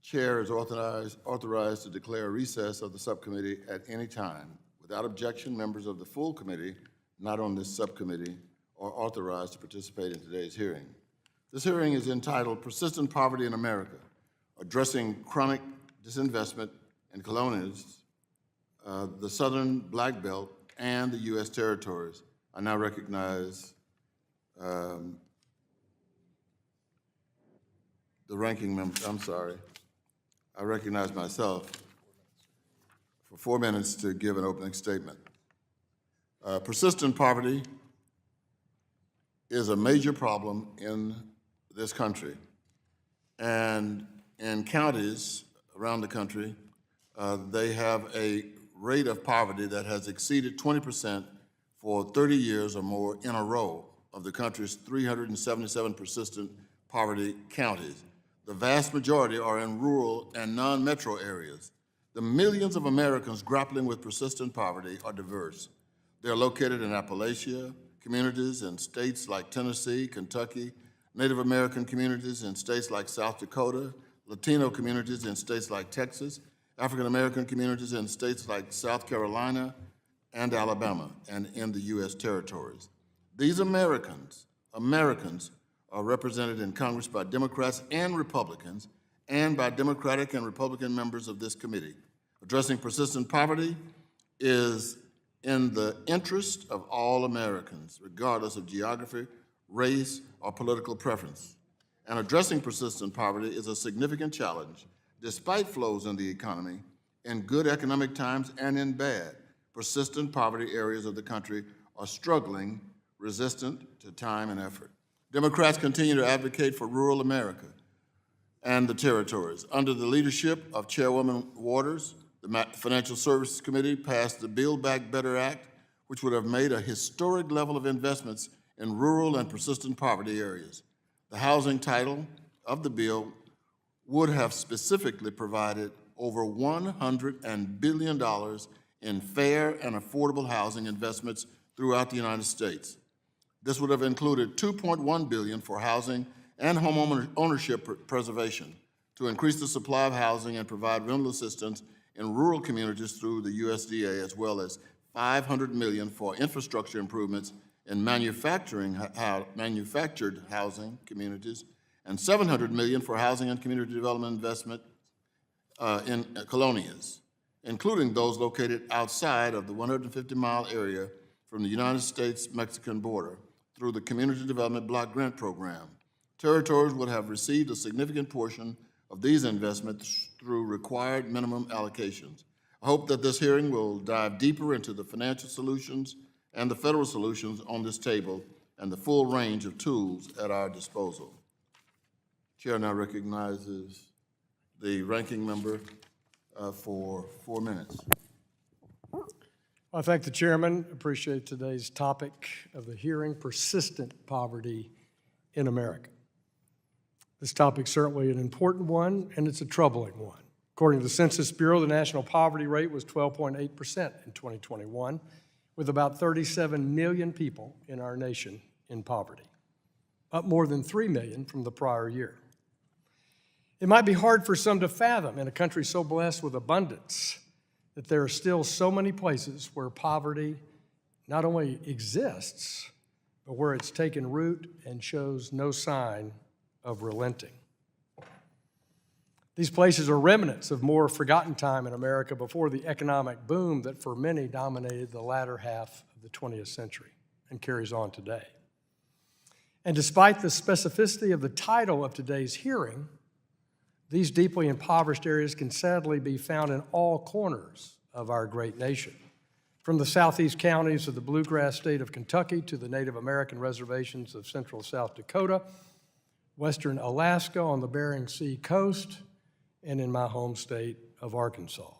Chair is authorized to declare a recess of the subcommittee at any time. Without objection, members of the full committee not on this subcommittee are authorized to participate in today's hearing. This hearing is entitled Persistent Poverty in America, Addressing Chronic Disinvestment in Colonies, the Southern Black Belt, and the U.S. territories. I now recognize the ranking member. I'm sorry. I recognize myself for 4 minutes to give an opening statement. Persistent poverty is a major problem in this country. And in counties around the country, they have a rate of poverty that has exceeded 20% for 30 years or more in a row of the country's 377 persistent poverty counties. The vast majority are in rural and non-metro areas. The millions of Americans grappling with persistent poverty are diverse. They're located in Appalachia, communities in states like Tennessee, Kentucky, Native American communities in states like South Dakota, Latino communities in states like Texas, African American communities in states like South Carolina and Alabama, and in the U.S. territories. These Americans are represented in Congress by Democrats and Republicans, and by Democratic and Republican members of this committee. Addressing persistent poverty is in the interest of all Americans, regardless of geography, race, or political preference. And addressing persistent poverty is a significant challenge, despite flows in the economy. In good economic times and in bad, persistent poverty areas of the country are struggling, resistant to time and effort. Democrats continue to advocate for rural America and the territories. Under the leadership of Chairwoman Waters, the Financial Services Committee passed the Build Back Better Act, which would have made a historic level of investments in rural and persistent poverty areas. The housing title of the bill would have specifically provided over $100 billion in fair and affordable housing investments throughout the United States. This would have included $2.1 billion for housing and home ownership preservation to increase the supply of housing and provide rental assistance in rural communities through the USDA, as well as $500 million for infrastructure improvements in manufactured housing communities, and $700 million for housing and community development investment in colonias, including those located outside of the 150-mile area from the United States-Mexican border through the Community Development Block Grant Program. Territories would have received a significant portion of these investments through required minimum allocations. I hope that this hearing will dive deeper into the financial solutions and the federal solutions on this table and the full range of tools at our disposal. Chair now recognizes the ranking member for 4 minutes. I thank the chairman. Appreciate today's topic of the hearing, persistent poverty in America. This topic is certainly an important one, and it's a troubling one. According to the Census Bureau, the national poverty rate was 12.8% in 2021, with about 37 million people in our nation in poverty, up more than 3 million from the prior year. It might be hard for some to fathom in a country so blessed with abundance that there are still so many places where poverty not only exists, but where it's taken root and shows no sign of relenting. These places are remnants of more forgotten time in America before the economic boom that for many dominated the latter half of the 20th century and carries on today. And despite the specificity of the title of today's hearing, these deeply impoverished areas can sadly be found in all corners of our great nation, from the southeast counties of the bluegrass state of Kentucky to the Native American reservations of central South Dakota, western Alaska on the Bering Sea coast, and in my home state of Arkansas.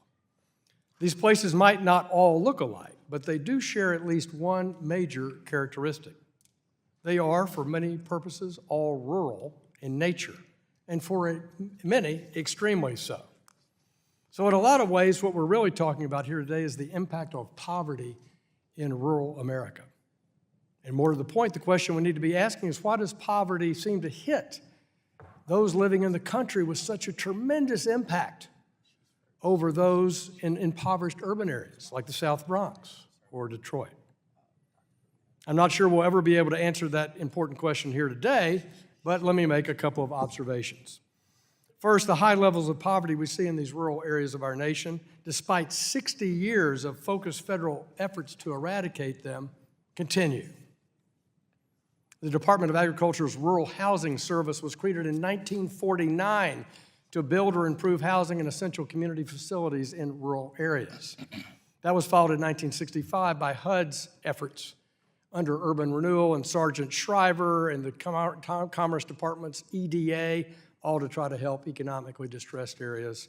These places might not all look alike, but they do share at least one major characteristic. They are, for many purposes, all rural in nature, and for many, extremely so. So in a lot of ways, what we're really talking about here today is the impact of poverty in rural America. And more to the point, the question we need to be asking is, why does poverty seem to hit those living in the country with such a tremendous impact over those in impoverished urban areas like the South Bronx or Detroit? I'm not sure we'll ever be able to answer that important question here today, but let me make a couple of observations. First, the high levels of poverty we see in these rural areas of our nation, despite 60 years of focused federal efforts to eradicate them, continue. The Department of Agriculture's Rural Housing Service was created in 1949 to build or improve housing and essential community facilities in rural areas. That was followed in 1965 by HUD's efforts under Urban Renewal and Sergeant Shriver and the Commerce Department's EDA, all to try to help economically distressed areas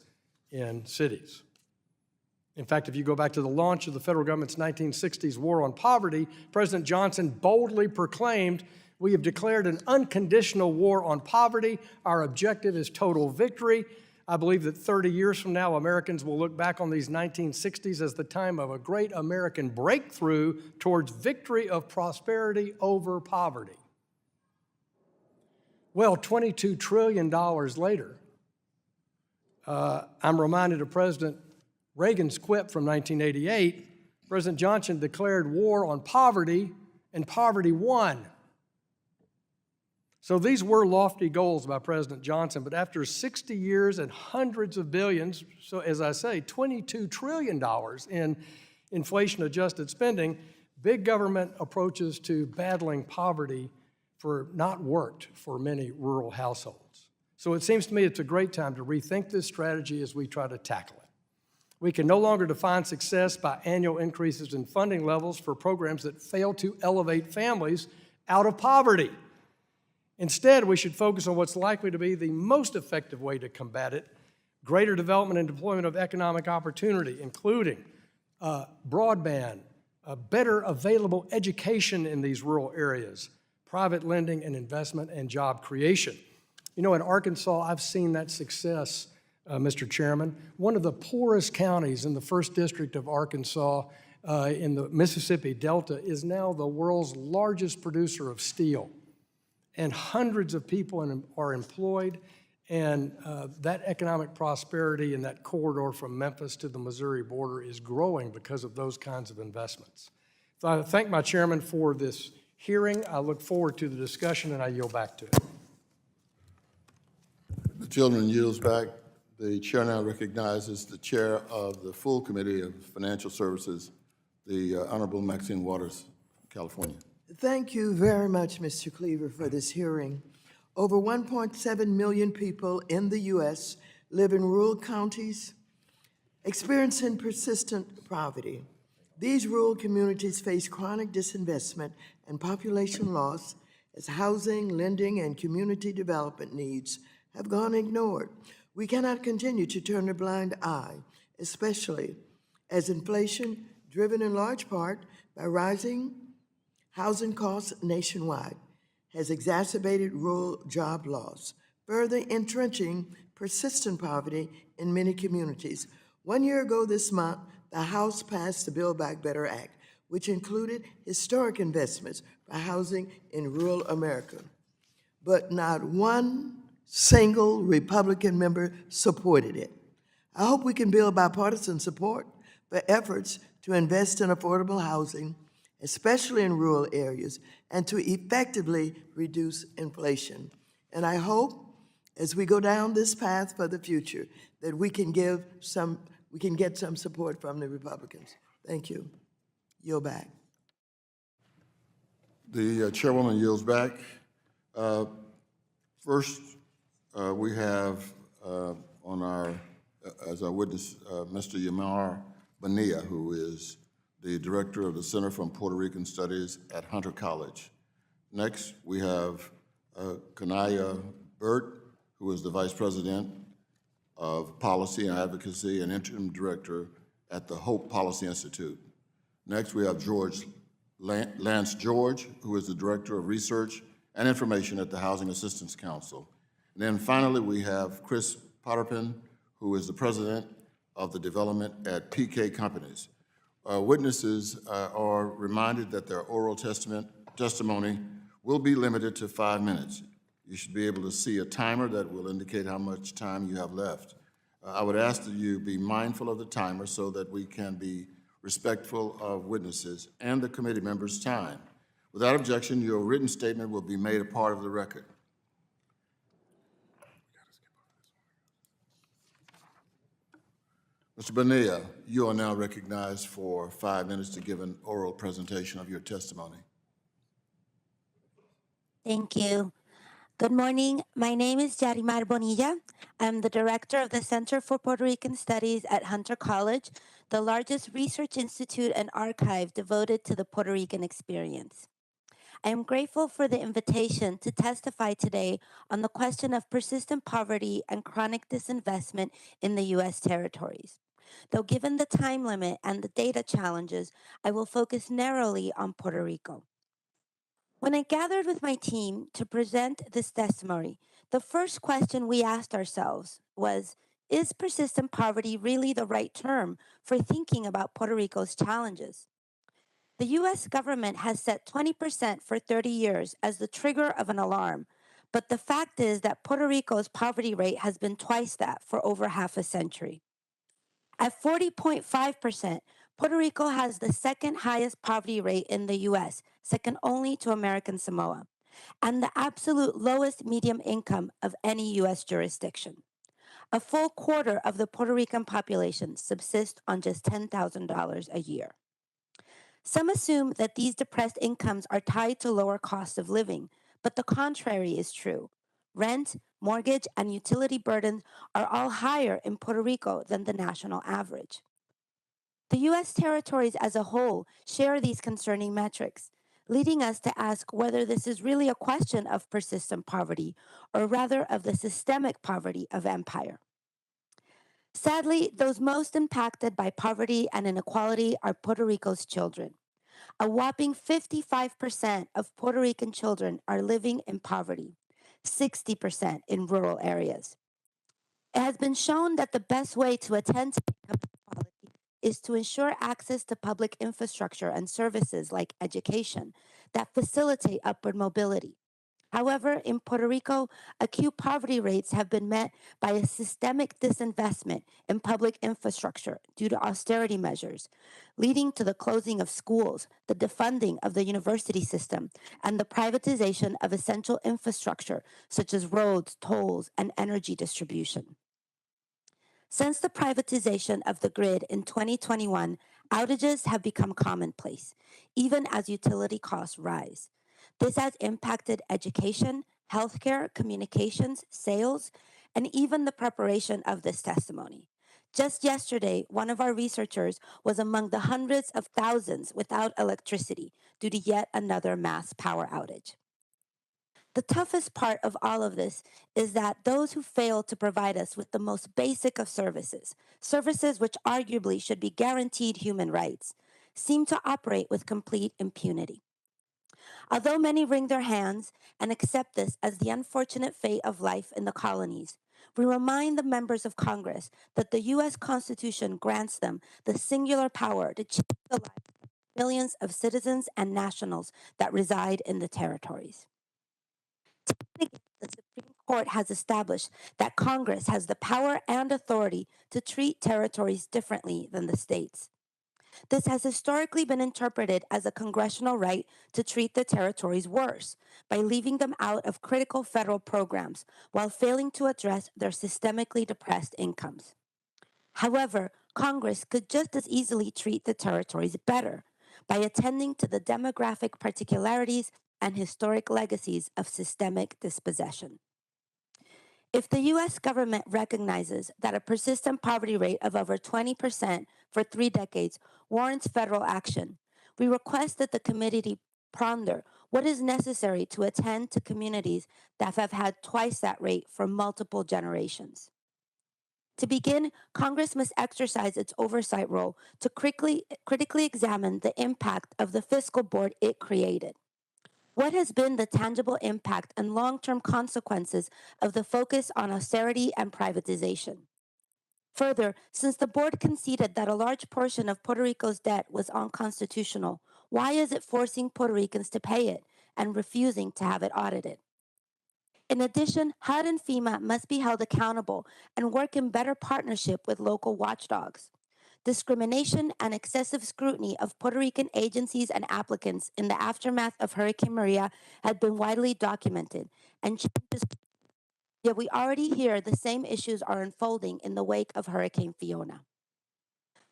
in cities. In fact, if you go back to the launch of the federal government's 1960s war on poverty, President Johnson boldly proclaimed, "We have declared an unconditional war on poverty. Our objective is total victory." I believe that 30 years from now, Americans will look back on these 1960s as the time of a great American breakthrough towards victory of prosperity over poverty. Well, $22 trillion later, I'm reminded of President Reagan's quip from 1988. President Johnson declared war on poverty, and poverty won. So these were lofty goals by President Johnson, but after 60 years and hundreds of billions, so as I say, $22 trillion in inflation-adjusted spending, big government approaches to battling poverty for not worked for many rural households. So it seems to me it's a great time to rethink this strategy as we try to tackle it. We can no longer define success by annual increases in funding levels for programs that fail to elevate families out of poverty. Instead, we should focus on what's likely to be the most effective way to combat it: greater development and deployment of economic opportunity, including broadband, better available education in these rural areas, private lending and investment, and job creation. You know, in Arkansas, I've seen that success, Mr. Chairman. One of the poorest counties in the 1st District of Arkansas in the Mississippi Delta is now the world's largest producer of steel. And hundreds of people are employed, and that economic prosperity in that corridor from Memphis to the Missouri border is growing because of those kinds of investments. So I thank my chairman for this hearing. I look forward to the discussion, and I yield back to it. The gentleman yields back. The chair now recognizes the chair of the full Committee of Financial Services, the Honorable Maxine Waters, California. Thank you very much, Mr. Cleaver, for this hearing. Over 1.7 million people in the U.S. live in rural counties experiencing persistent poverty. These rural communities face chronic disinvestment and population loss as housing, lending, and community development needs have gone ignored. We cannot continue to turn a blind eye, especially as inflation, driven in large part by rising housing costs nationwide, has exacerbated rural job loss, further entrenching persistent poverty in many communities. 1 year ago this month, the House passed the Build Back Better Act, which included historic investments for housing in rural America. But not one single Republican member supported it. I hope we can build bipartisan support for efforts to invest in affordable housing, especially in rural areas, and to effectively reduce inflation. And I hope, as we go down this path for the future, that we can get some support from the Republicans. Thank you. Yield back. The chairwoman yields back. First, we have on our, as our witness, Mr. Yamar Bonilla, who is the director of the Center for Puerto Rican Studies at Hunter College. Next, we have Kanaya Burt, who is the vice president of Policy and Advocacy and interim director at the Hope Policy Institute. Next, we have Lance George, who is the director of research and information at the Housing Assistance Council. And then finally, we have Chris Potterpin, who is the president of the development at PK Companies. Witnesses are reminded that their oral testimony will be limited to 5 minutes. You should be able to see a timer that will indicate how much time you have left. I would ask that you be mindful of the timer so that we can be respectful of witnesses and the committee members' time. Without objection, your written statement will be made a part of the record. Mr. Bonilla, you are now recognized for 5 minutes to give an oral presentation of your testimony. Thank you. Good morning. My name is Yarimar Bonilla. I'm the director of the Center for Puerto Rican Studies at Hunter College, the largest research institute and archive devoted to the Puerto Rican experience. I am grateful for the invitation to testify today on the question of persistent poverty and chronic disinvestment in the U.S. territories. Though given the time limit and the data challenges, I will focus narrowly on Puerto Rico. When I gathered with my team to present this testimony, the first question we asked ourselves was, is persistent poverty really the right term for thinking about Puerto Rico's challenges? The U.S. government has set 20% for 30 years as the trigger of an alarm, but the fact is that Puerto Rico's poverty rate has been twice that for over half a century. At 40.5%, Puerto Rico has the second highest poverty rate in the U.S., second only to American Samoa, and the absolute lowest median income of any U.S. jurisdiction. A full quarter of the Puerto Rican population subsists on just $10,000 a year. Some assume that these depressed incomes are tied to lower costs of living, but the contrary is true. Rent, mortgage, and utility burdens are all higher in Puerto Rico than the national average. The U.S. territories as a whole share these concerning metrics, leading us to ask whether this is really a question of persistent poverty, or rather of the systemic poverty of empire. Sadly, those most impacted by poverty and inequality are Puerto Rico's children. A whopping 55% of Puerto Rican children are living in poverty, 60% in rural areas. It has been shown that the best way to attend to income inequality is to ensure access to public infrastructure and services like education that facilitate upward mobility. However, in Puerto Rico, acute poverty rates have been met by a systemic disinvestment in public infrastructure due to austerity measures, leading to the closing of schools, the defunding of the university system, and the privatization of essential infrastructure such as roads, tolls, and energy distribution. Since the privatization of the grid in 2021, outages have become commonplace, even as utility costs rise. This has impacted education, healthcare, communications, sales, and even the preparation of this testimony. Just yesterday, one of our researchers was among the hundreds of thousands without electricity due to yet another mass power outage. The toughest part of all of this is that those who fail to provide us with the most basic of services, services which arguably should be guaranteed human rights, seem to operate with complete impunity. Although many wring their hands and accept this as the unfortunate fate of life in the colonies, we remind the members of Congress that the U.S. Constitution grants them the singular power to change the lives of millions of citizens and nationals that reside in the territories. The Supreme Court has established that Congress has the power and authority to treat territories differently than the states. This has historically been interpreted as a congressional right to treat the territories worse by leaving them out of critical federal programs while failing to address their systemically depressed incomes. However, Congress could just as easily treat the territories better by attending to the demographic particularities and historic legacies of systemic dispossession. If the U.S. government recognizes that a persistent poverty rate of over 20% for 3 decades warrants federal action, we request that the committee ponder what is necessary to attend to communities that have had twice that rate for multiple generations. To begin, Congress must exercise its oversight role to critically examine the impact of the fiscal board it created. What has been the tangible impact and long-term consequences of the focus on austerity and privatization? Further, since the board conceded that a large portion of Puerto Rico's debt was unconstitutional, why is it forcing Puerto Ricans to pay it and refusing to have it audited? In addition, HUD and FEMA must be held accountable and work in better partnership with local watchdogs. Discrimination and excessive scrutiny of Puerto Rican agencies and applicants in the aftermath of Hurricane Maria had been widely documented, and yet we already hear the same issues are unfolding in the wake of Hurricane Fiona.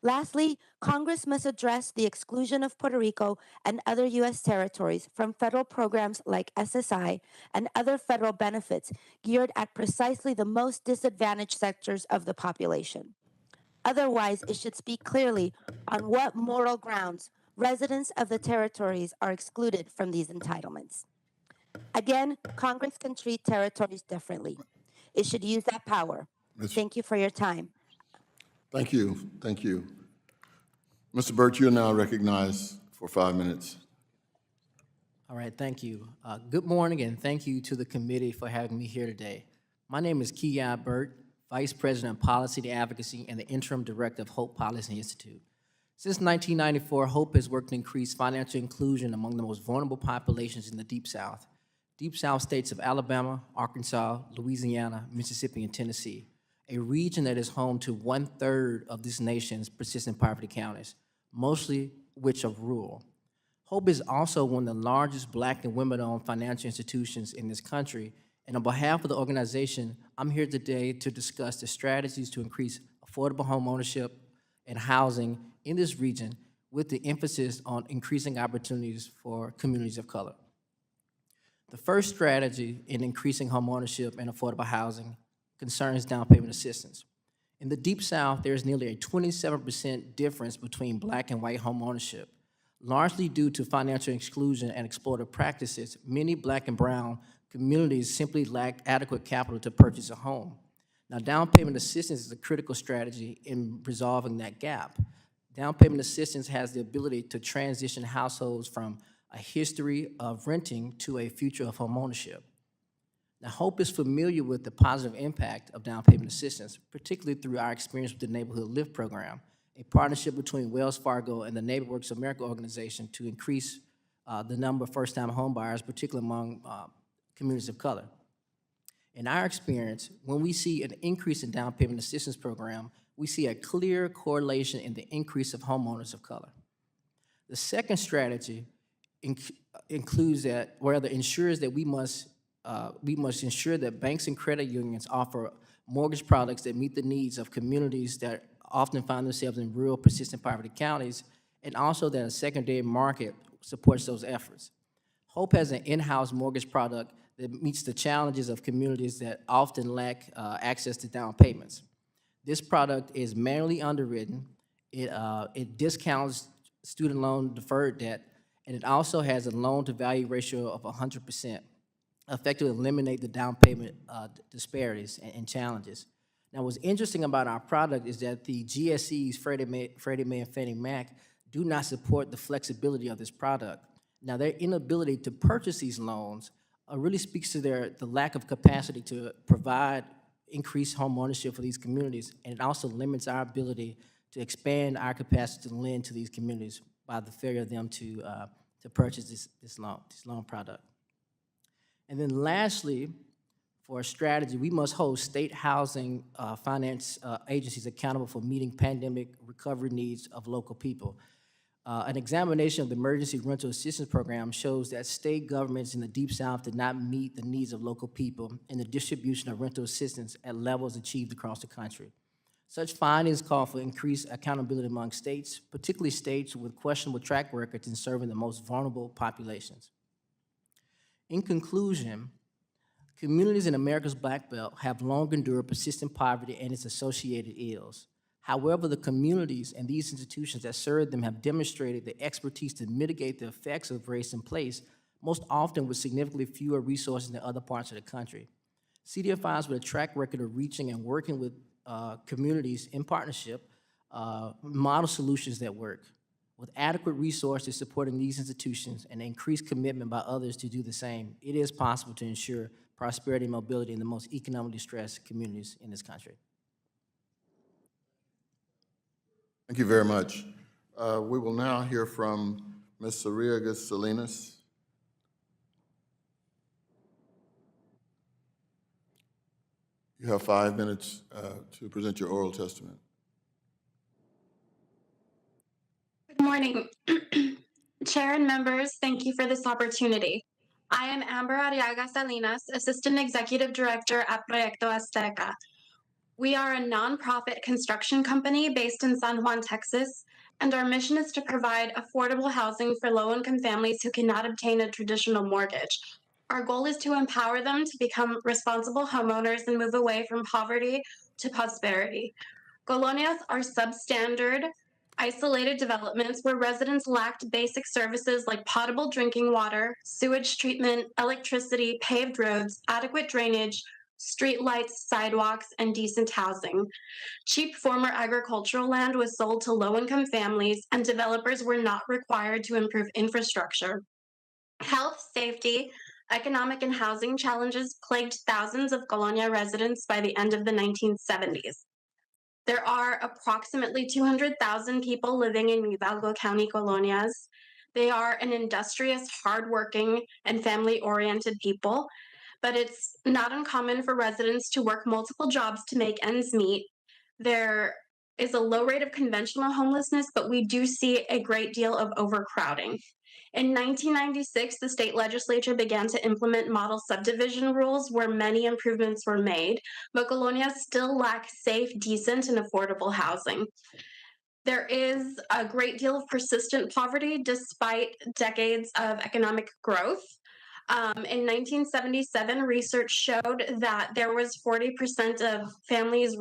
Lastly, Congress must address the exclusion of Puerto Rico and other U.S. territories from federal programs like SSI and other federal benefits geared at precisely the most disadvantaged sectors of the population. Otherwise, it should speak clearly on what moral grounds residents of the territories are excluded from these entitlements. Again, Congress can treat territories differently. It should use that power. Thank you for your time. Thank you, thank you. Mr. Burt, you're now recognized for 5 minutes. All right, thank you. Good morning, and thank you to the committee for having me here today. My name is Keon Burt, Vice President of Policy and Advocacy and the Interim Director of Hope Policy Institute. Since 1994, Hope has worked to increase financial inclusion among the most vulnerable populations in the Deep South. Deep South states of Alabama, Arkansas, Louisiana, Mississippi, and Tennessee, a region that is home to 1/3 of this nation's persistent poverty counties, mostly which are rural. Hope is also one of the largest Black and women-owned financial institutions in this country, and on behalf of the organization, I'm here today to discuss the strategies to increase affordable home ownership and housing in this region with the emphasis on increasing opportunities for communities of color. The first strategy in increasing home ownership and affordable housing concerns down payment assistance. In the Deep South, there is nearly a 27% difference between Black and white home ownership. Largely due to financial exclusion and exploitative practices, many Black and brown communities simply lack adequate capital to purchase a home. Now, down payment assistance is a critical strategy in resolving that gap. Down payment assistance has the ability to transition households from a history of renting to a future of home ownership. Now, Hope is familiar with the positive impact of down payment assistance, particularly through our experience with the Neighborhood Lift program, a partnership between Wells Fargo and the NeighborWorks America organization to increase the number of first-time homebuyers, particularly among communities of color. In our experience, when we see an increase in down payment assistance program, we see a clear correlation in the increase of homeowners of color. The second strategy includes that, or rather ensures that we must ensure that banks and credit unions offer mortgage products that meet the needs of communities that often find themselves in rural, persistent poverty counties, and also that a secondary market supports those efforts. Hope has an in-house mortgage product that meets the challenges of communities that often lack access to down payments. This product is manually underwritten, it discounts student loan deferred debt, and it also has a loan-to-value ratio of 100%, effectively eliminate the down payment disparities and challenges. Now, what's interesting about our product is that the GSEs, Freddie Mae, and Fannie Mac, do not support the flexibility of this product. Now, their inability to purchase these loans really speaks to the lack of capacity to provide increased home ownership for these communities, and it also limits our ability to expand our capacity to lend to these communities by the failure of them to purchase this loan product. And then lastly, for a strategy, we must hold state housing finance agencies accountable for meeting pandemic recovery needs of local people. An examination of the Emergency Rental Assistance Program shows that state governments in the Deep South did not meet the needs of local people in the distribution of rental assistance at levels achieved across the country. Such findings call for increased accountability among states, particularly states with questionable track records in serving the most vulnerable populations. In conclusion, communities in America's Black Belt have long endured persistent poverty and its associated ills. However, the communities and these institutions that serve them have demonstrated the expertise to mitigate the effects of race in place, most often with significantly fewer resources than other parts of the country. CDFIs with a track record of reaching and working with communities in partnership model solutions that work. With adequate resources supporting these institutions and increased commitment by others to do the same, it is possible to ensure prosperity and mobility in the most economically stressed communities in this country. Thank you very much. We will now hear from Ms. Sarriagas Salinas. You have 5 minutes to present your oral testament. Good morning. Chair and members, thank you for this opportunity. I am Amber Arriaga Salinas, Assistant Executive Director at Proyecto Azteca. We are a nonprofit construction company based in San Juan, Texas, and our mission is to provide affordable housing for low-income families who cannot obtain a traditional mortgage. Our goal is to empower them to become responsible homeowners and move away from poverty to prosperity. Colonias are substandard, isolated developments where residents lacked basic services like potable drinking water, sewage treatment, electricity, paved roads, adequate drainage, street lights, sidewalks, and decent housing. Cheap former agricultural land was sold to low-income families, and developers were not required to improve infrastructure. Health, safety, economic, and housing challenges plagued thousands of Colonia residents by the end of the 1970s. There are approximately 200,000 people living in Hidalgo County colonias. They are an industrious, hardworking, and family-oriented people, but it's not uncommon for residents to work multiple jobs to make ends meet. There is a low rate of conventional homelessness, but we do see a great deal of overcrowding. In 1996, the state legislature began to implement model subdivision rules where many improvements were made, but colonias still lack safe, decent, and affordable housing. There is a great deal of persistent poverty despite decades of economic growth. In 1977, research showed that there was 40% of families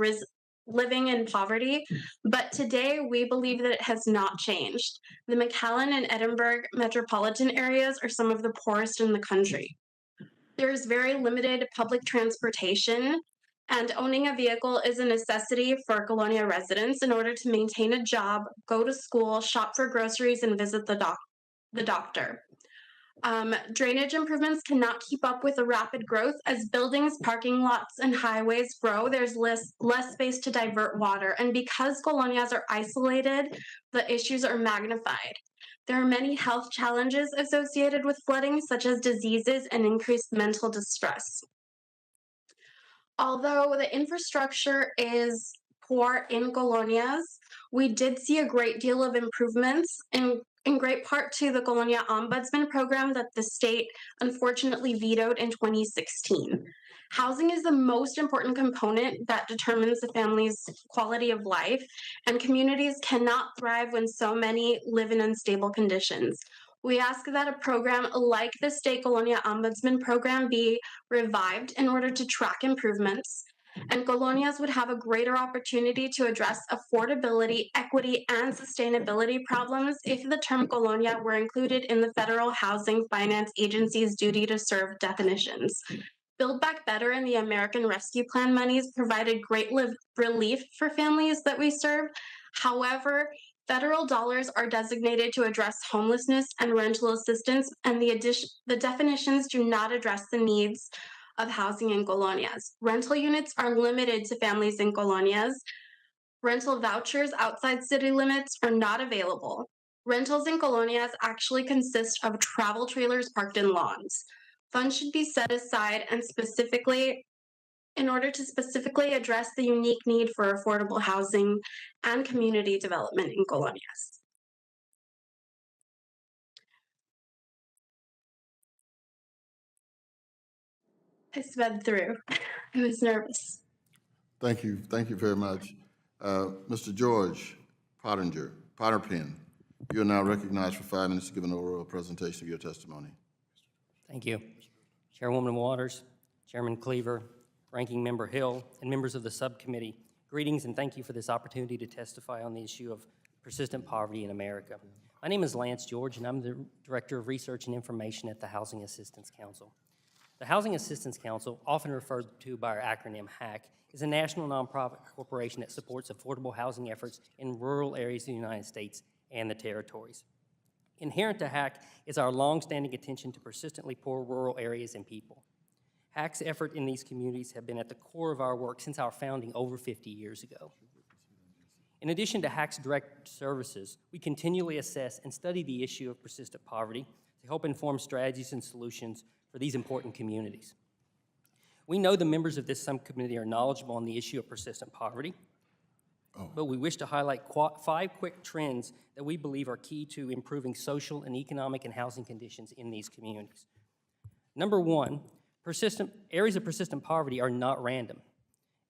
living in poverty, but today we believe that it has not changed. The McAllen and Edinburgh metropolitan areas are some of the poorest in the country. There is very limited public transportation, and owning a vehicle is a necessity for Colonia residents in order to maintain a job, go to school, shop for groceries, and visit the doctor. Drainage improvements cannot keep up with the rapid growth. As buildings, parking lots, and highways grow, there's less space to divert water. And because colonias are isolated, the issues are magnified. There are many health challenges associated with flooding, such as diseases and increased mental distress. Although the infrastructure is poor in colonias, we did see a great deal of improvements in great part to the Colonia Ombudsman program that the state unfortunately vetoed in 2016. Housing is the most important component that determines the family's quality of life, and communities cannot thrive when so many live in unstable conditions. We ask that a program like the State Colonia Ombudsman program be revived in order to track improvements, and colonias would have a greater opportunity to address affordability, equity, and sustainability problems if the term colonia were included in the Federal Housing Finance Agency's duty to serve definitions. Build Back Better and the American Rescue Plan monies provided great relief for families that we serve. However, federal dollars are designated to address homelessness and rental assistance, and the definitions do not address the needs of housing in colonias. Rental units are limited to families in colonias. Rental vouchers outside city limits are not available. Rentals in colonias actually consist of travel trailers parked in lawns. Funds should be set aside and in order to specifically address the unique need for affordable housing and community development in colonias. I sped through. I was nervous. Thank you very much. Mr. George Potterpin, you are now recognized for 5 minutes to give an oral presentation of your testimony. Thank you. Chairwoman Waters, Chairman Cleaver, Ranking Member Hill, and members of the subcommittee, greetings and thank you for this opportunity to testify on the issue of persistent poverty in America. My name is Lance George, and I'm the Director of Research and Information at the Housing Assistance Council. The Housing Assistance Council, often referred to by our acronym HAC, is a national nonprofit corporation that supports affordable housing efforts in rural areas of the United States and the territories. Inherent to HAC is our longstanding attention to persistently poor rural areas and people. HAC's effort in these communities have been at the core of our work since our founding over 50 years ago. In addition to HAC's direct services, we continually assess and study the issue of persistent poverty to help inform strategies and solutions for these important communities. We know the members of this subcommittee are knowledgeable on the issue of persistent poverty, but we wish to highlight 5 quick trends that we believe are key to improving social and economic and housing conditions in these communities. Number 1, areas of persistent poverty are not random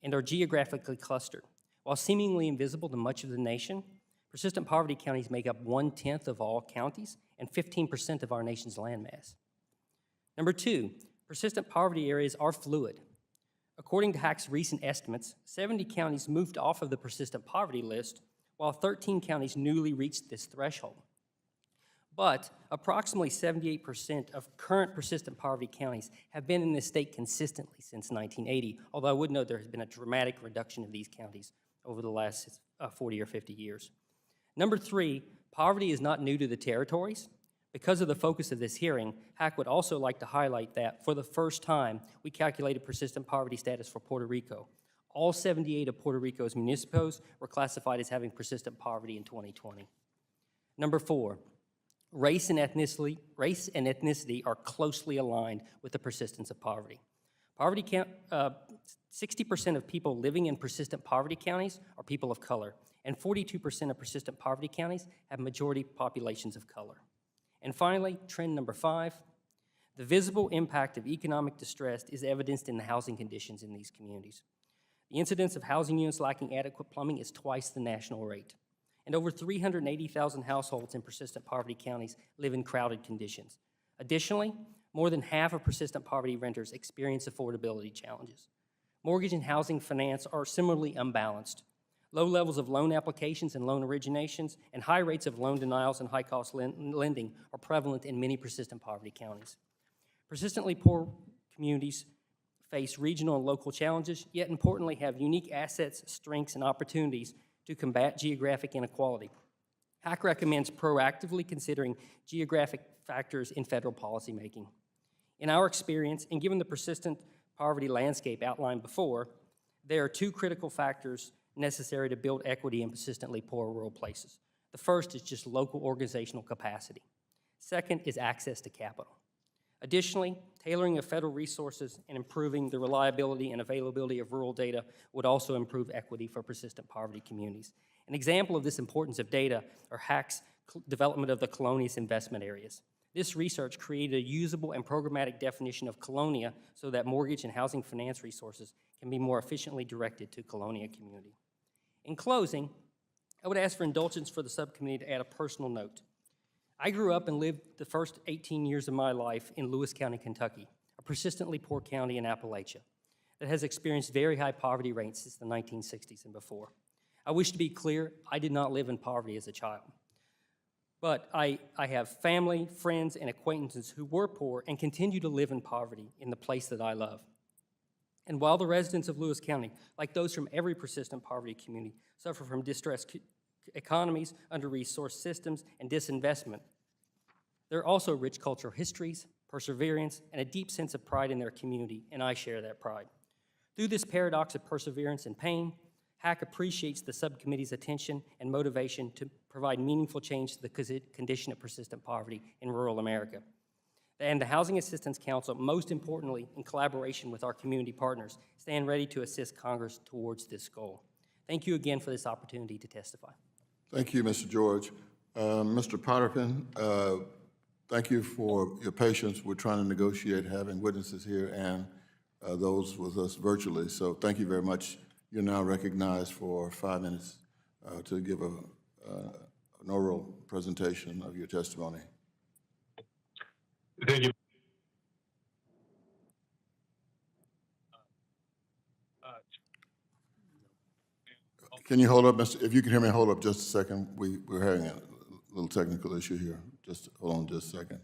and are geographically clustered. While seemingly invisible to much of the nation, persistent poverty counties make up 1/10 of all counties and 15% of our nation's landmass. Number 2, persistent poverty areas are fluid. According to HAC's recent estimates, 70 counties moved off of the persistent poverty list, while 13 counties newly reached this threshold. But approximately 78% of current persistent poverty counties have been in this state consistently since 1980, although I would note there has been a dramatic reduction of these counties over the last 40 or 50 years. Number 3, poverty is not new to the territories. Because of the focus of this hearing, HAC would also like to highlight that for the first time, we calculated persistent poverty status for Puerto Rico. All 78 of Puerto Rico's municipos were classified as having persistent poverty in 2020. Number 4, race and ethnicity are closely aligned with the persistence of poverty. 60% of people living in persistent poverty counties are people of color, and 42% of persistent poverty counties have majority populations of color. And finally, trend number 5, the visible impact of economic distress is evidenced in the housing conditions in these communities. The incidence of housing units lacking adequate plumbing is twice the national rate, and over 380,000 households in persistent poverty counties live in crowded conditions. Additionally, more than half of persistent poverty renters experience affordability challenges. Mortgage and housing finance are similarly unbalanced. Low levels of loan applications and loan originations and high rates of loan denials and high-cost lending are prevalent in many persistent poverty counties. Persistently poor communities face regional and local challenges, yet importantly have unique assets, strengths, and opportunities to combat geographic inequality. HAC recommends proactively considering geographic factors in federal policymaking. In our experience, and given the persistent poverty landscape outlined before, there are 2 critical factors necessary to build equity in persistently poor rural places. The first is just local organizational capacity. Second is access to capital. Additionally, tailoring of federal resources and improving the reliability and availability of rural data would also improve equity for persistent poverty communities. An example of this importance of data are HAC's development of the colonias investment areas. This research created a usable and programmatic definition of colonia so that mortgage and housing finance resources can be more efficiently directed to colonia community. In closing, I would ask for indulgence for the subcommittee to add a personal note. I grew up and lived the first 18 years of my life in Lewis County, Kentucky, a persistently poor county in Appalachia that has experienced very high poverty rates since the 1960s and before. I wish to be clear, I did not live in poverty as a child. But I have family, friends, and acquaintances who were poor and continue to live in poverty in the place that I love. And while the residents of Lewis County, like those from every persistent poverty community, suffer from distressed economies, under-resourced systems, and disinvestment, there are also rich cultural histories, perseverance, and a deep sense of pride in their community, and I share that pride. Through this paradox of perseverance and pain, HAC appreciates the subcommittee's attention and motivation to provide meaningful change to the condition of persistent poverty in rural America. And the Housing Assistance Council, most importantly, in collaboration with our community partners, stand ready to assist Congress towards this goal. Thank you again for this opportunity to testify. Thank you, Mr. George. Mr. Potterpin, thank you for your patience. We're trying to negotiate having witnesses here and those with us virtually, so thank you very much. You're now recognized for 5 minutes to give an oral presentation of your testimony. Thank you. Can you hold up, if you can hear me, hold up just a second. We're having a little technical issue here. Just hold on just a second.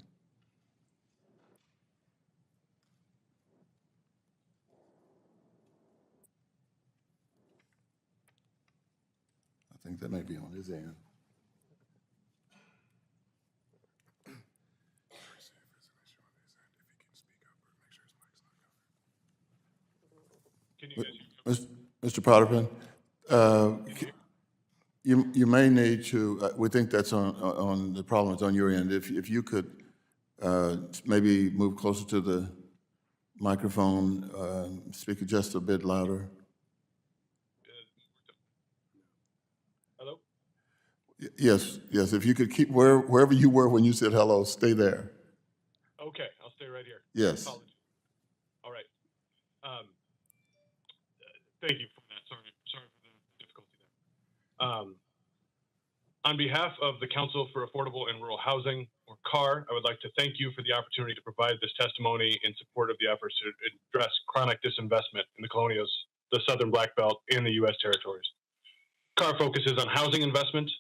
I think that may be on his end. Can you guys Mr. Potterpin, you may need to, we think that's on the problem is on your end. If you could maybe move closer to the Microphone, speaker just a bit louder. Hello? Yes, yes, if you could keep wherever you were when you said hello, stay there. Okay, I'll stay right here. Yes. Apologies. All right. Thank you for that. Sorry for the difficulty there. On behalf of the Council for Affordable and Rural Housing, or CAR, I would like to thank you for the opportunity to provide this testimony in support of the efforts to address chronic disinvestment in the colonias, the Southern Black Belt, and the U.S. territories. CAR focuses on housing investment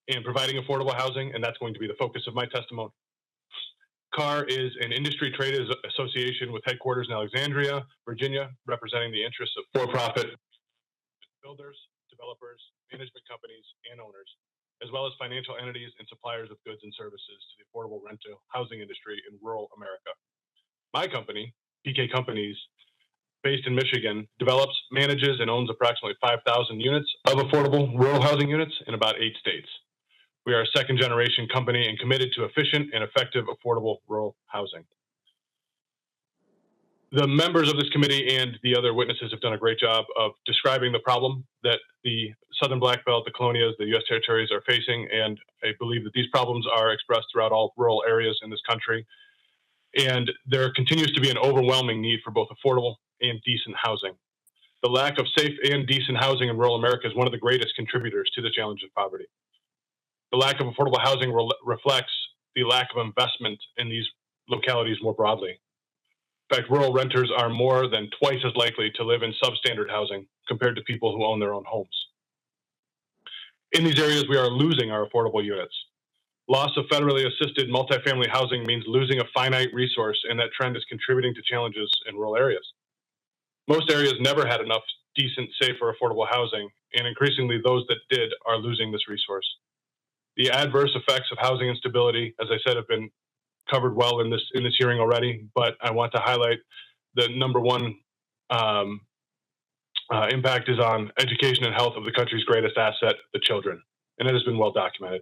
and providing affordable housing, and that's going to be the focus of my testimony. CAR is an industry trade association with headquarters in Alexandria, Virginia, representing the interests of for-profit builders, developers, management companies, and owners, as well as financial entities and suppliers of goods and services to the affordable rental housing industry in rural America. My company, PK Companies, based in Michigan, develops, manages, and owns approximately 5,000 units of affordable rural housing units in about 8 states. We are a second-generation company and committed to efficient and effective affordable rural housing. The members of this committee and the other witnesses have done a great job of describing the problem that the Southern Black Belt, the colonias, the U.S. territories are facing, and I believe that these problems are expressed throughout all rural areas in this country. And there continues to be an overwhelming need for both affordable and decent housing. The lack of safe and decent housing in rural America is one of the greatest contributors to the challenge of poverty. The lack of affordable housing reflects the lack of investment in these localities more broadly. In fact, rural renters are more than twice as likely to live in substandard housing compared to people who own their own homes. In these areas, we are losing our affordable units. Loss of federally assisted multifamily housing means losing a finite resource, and that trend is contributing to challenges in rural areas. Most areas never had enough decent, safe, or affordable housing, and increasingly those that did are losing this resource. The adverse effects of housing instability, as I said, have been covered well in this hearing already, but I want to highlight the number one impact is on education and health of the country's greatest asset, the children, and it has been well documented.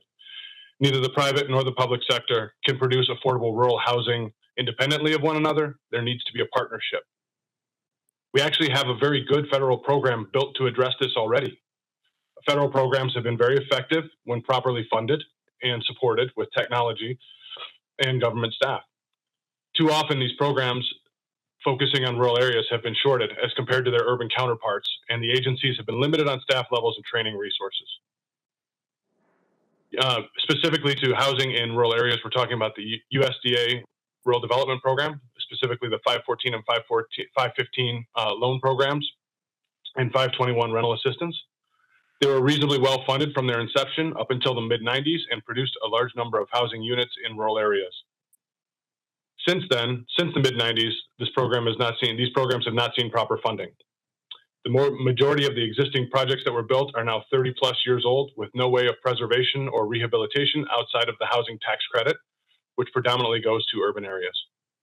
Neither the private nor the public sector can produce affordable rural housing independently of one another. There needs to be a partnership. We actually have a very good federal program built to address this already. Federal programs have been very effective when properly funded and supported with technology and government staff. Too often, these programs focusing on rural areas have been shorted as compared to their urban counterparts, and the agencies have been limited on staff levels and training resources. Specifically to housing in rural areas, we're talking about the USDA Rural Development Program, specifically the 514 and 515 loan programs and 521 rental assistance. They were reasonably well funded from their inception up until the mid-90s and produced a large number of housing units in rural areas. Since then, since the mid-90s, these programs have not seen proper funding. The majority of the existing projects that were built are now 30 plus years old with no way of preservation or rehabilitation outside of the housing tax credit, which predominantly goes to urban areas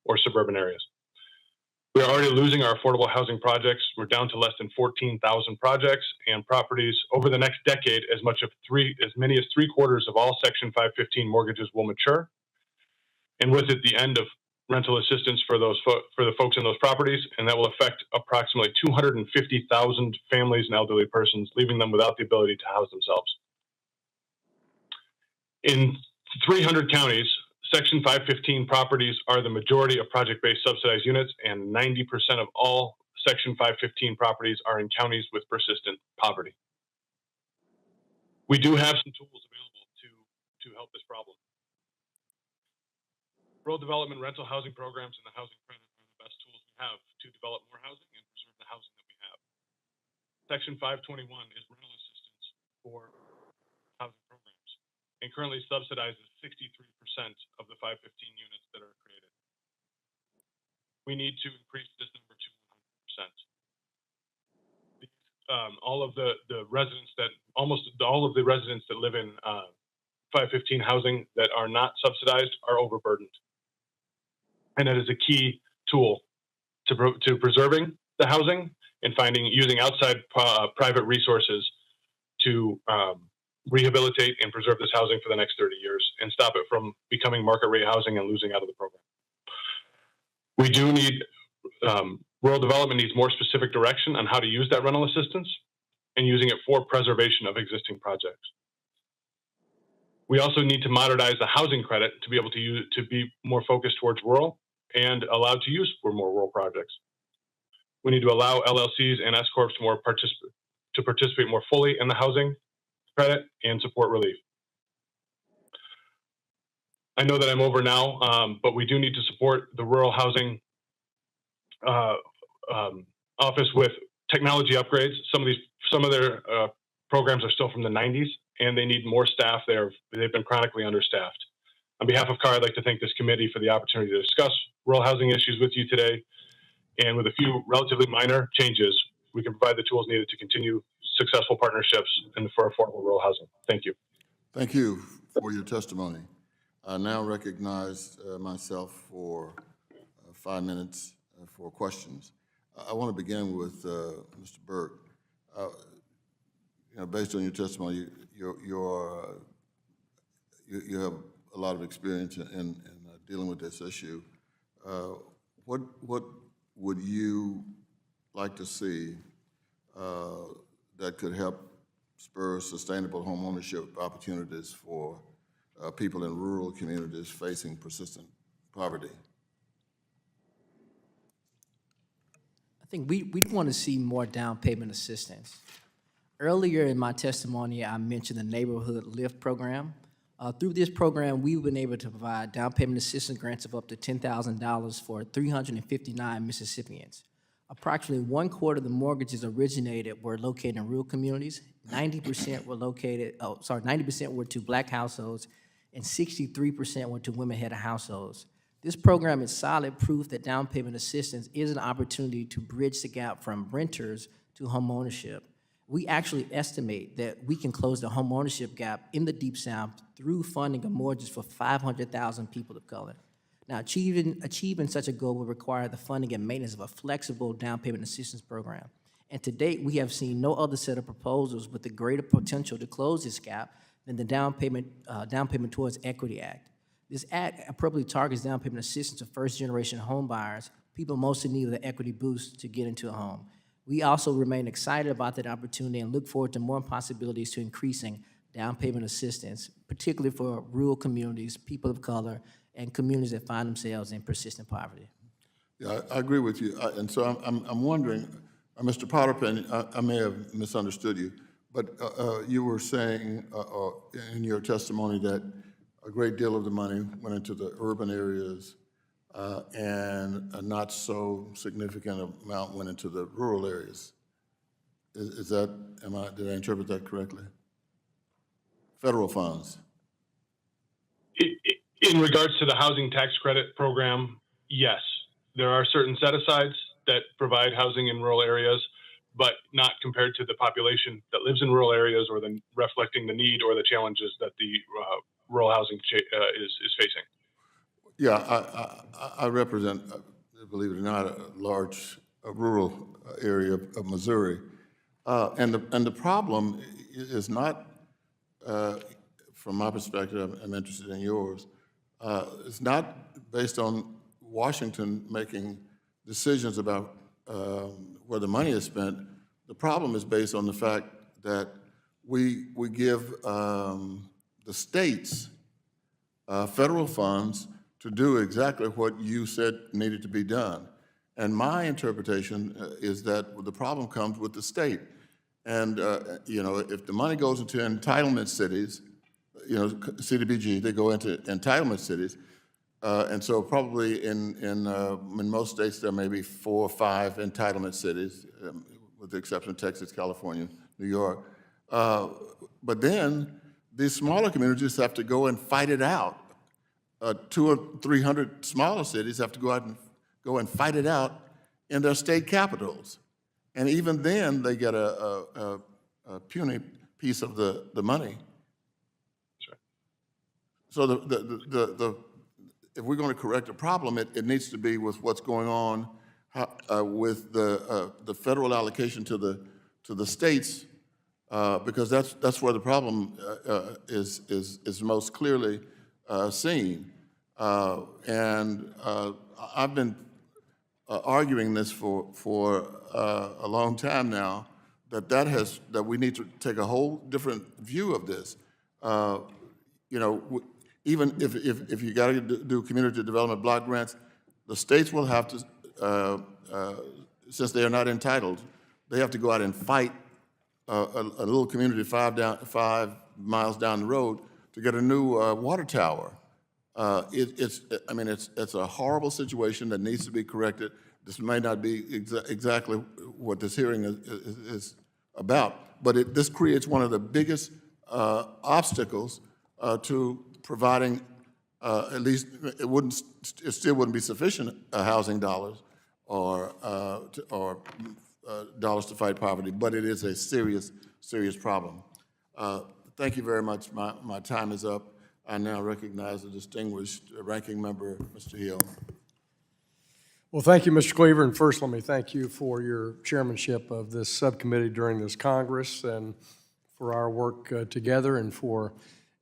or suburban areas. We are already losing our affordable housing projects. We're down to less than 14,000 projects and properties. Over the next decade, as many as 3/4 of all Section 515 mortgages will mature. And with it, the end of rental assistance for the folks in those properties, and that will affect approximately 250,000 families and elderly persons, leaving them without the ability to house themselves. In 300 counties, Section 515 properties are the majority of project-based subsidized units, and 90% of all Section 515 properties are in counties with persistent poverty. We do have some tools available to help this problem. Rural development rental housing programs and the housing credit are the best tools we have to develop more housing and preserve the housing that we have. Section 521 is rental assistance for housing programs and currently subsidizes 63% of the 515 units that are created. We need to increase this number to 100%. Almost all of the residents that live in 515 housing that are not subsidized are overburdened. And that is a key tool to preserving the housing and using outside private resources to rehabilitate and preserve this housing for the next 30 years and stop it from becoming market rate housing and losing out of the program. We do need rural development needs more specific direction on how to use that rental assistance and using it for preservation of existing projects. We also need to modernize the housing credit to be able to be more focused towards rural and allowed to use for more rural projects. We need to allow LLCs and S corps to participate more fully in the housing credit and support relief. I know that I'm over now, but we do need to support the rural housing office with technology upgrades. Some of their programs are still from the 90s, and they need more staff there. They've been chronically understaffed. On behalf of CAR, I'd like to thank this committee for the opportunity to discuss rural housing issues with you today. And with a few relatively minor changes, we can provide the tools needed to continue successful partnerships and for affordable rural housing. Thank you. Thank you for your testimony. I now recognize myself for 5 minutes for questions. I want to begin with Mr. Burke. Based on your testimony, you have a lot of experience in dealing with this issue. What would you like to see that could help spur sustainable home ownership opportunities for people in rural communities facing persistent poverty? I think we want to see more down payment assistance. Earlier in my testimony, I mentioned the Neighborhood Lift program. Through this program, we've been able to provide down payment assistance grants of up to $10,000 for 359 Mississippians. Approximately 1/4 of the mortgages originated were located in rural communities. 90% were to Black households, and 63% were to women-head households. This program is solid proof that down payment assistance is an opportunity to bridge the gap from renters to home ownership. We actually estimate that we can close the home ownership gap in the Deep South through funding of mortgages for 500,000 people of color. Now, achieving such a goal will require the funding and maintenance of a flexible down payment assistance program. And to date, we have seen no other set of proposals with the greater potential to close this gap than the Down Payment Towards Equity Act. This act appropriately targets down payment assistance to first-generation home buyers, people most in need of the equity boost to get into a home. We also remain excited about that opportunity and look forward to more possibilities to increasing down payment assistance, particularly for rural communities, people of color, and communities that find themselves in persistent poverty. Yeah, I agree with you. And so I'm wondering, Mr. Potterpen, I may have misunderstood you, but you were saying in your testimony that a great deal of the money went into the urban areas and a not so significant amount went into the rural areas. Is that, did I interpret that correctly? Federal funds. In regards to the housing tax credit program, yes, there are certain set-asides that provide housing in rural areas, but not compared to the population that lives in rural areas or then reflecting the need or the challenges that the rural housing is facing. Yeah, I represent, believe it or not, a large rural area of Missouri, and the problem is not, from my perspective, I'm interested in yours. It's not based on Washington making decisions about where the money is spent. The problem is based on the fact that we give the states federal funds to do exactly what you said needed to be done. And my interpretation is that the problem comes with the state. And, if the money goes into entitlement cities, CDBG, they go into entitlement cities. And so probably in most states, there may be 4 or 5 entitlement cities, with the exception of Texas, California, New York. But then these smaller communities have to go and fight it out. 200 or 300 smaller cities have to go and fight it out in their state capitals. And even then, they get a puny piece of the money. That's right. So if we're going to correct a problem, it needs to be with what's going on with the federal allocation to the states, because that's where the problem is most clearly seen. And I've been arguing this for a long time now, that we need to take a whole different view of this. You know, even if you got to do community development block grants, the states will have to, since they are not entitled, they have to go out and fight a little community 5 miles down the road to get a new water tower. I mean, it's a horrible situation that needs to be corrected. This may not be exactly what this hearing is about, but this creates one of the biggest obstacles to providing at least it still wouldn't be sufficient housing dollars or dollars to fight poverty, but it is a serious problem. Thank you very much. My time is up. I now recognize the distinguished ranking member, Mr. Hill. Well, thank you, Mr. Cleaver, and first let me thank you for your chairmanship of this subcommittee during this Congress and for our work together and for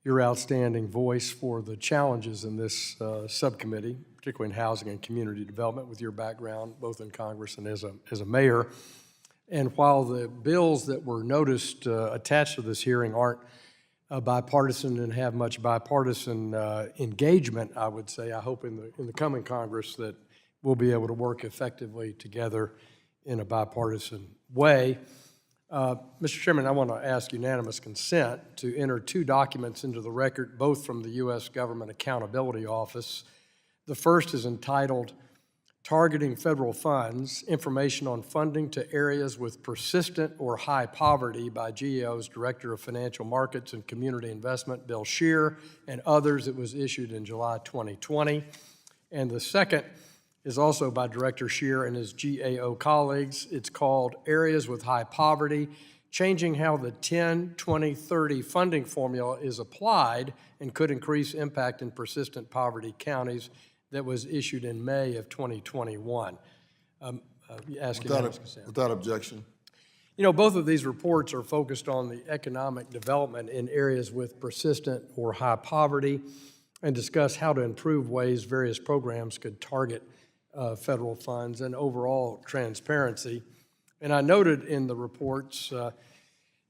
your outstanding voice for the challenges in this subcommittee, particularly in housing and community development with your background, both in Congress and as a mayor. And while the bills that were noticed attached to this hearing aren't bipartisan and have much bipartisan engagement, I would say, I hope in the coming Congress that we'll be able to work effectively together in a bipartisan way. Mr. Chairman, I want to ask unanimous consent to enter 2 documents into the record, both from the U.S. Government Accountability Office. The first is entitled Targeting Federal Funds, Information on Funding to Areas with Persistent or High Poverty by GAO's Director of Financial Markets and Community Investment, Bill Scheer, and others. It was issued in July 2020. And the second is also by Director Scheer and his GAO colleagues. It's called Areas with High Poverty, Changing How the 10-20-30 Funding Formula is Applied and Could Increase Impact in Persistent Poverty Counties, that was issued in May of 2021. Without objection. You know, both of these reports are focused on the economic development in areas with persistent or high poverty and discuss how to improve ways various programs could target federal funds and overall transparency. And I noted in the reports that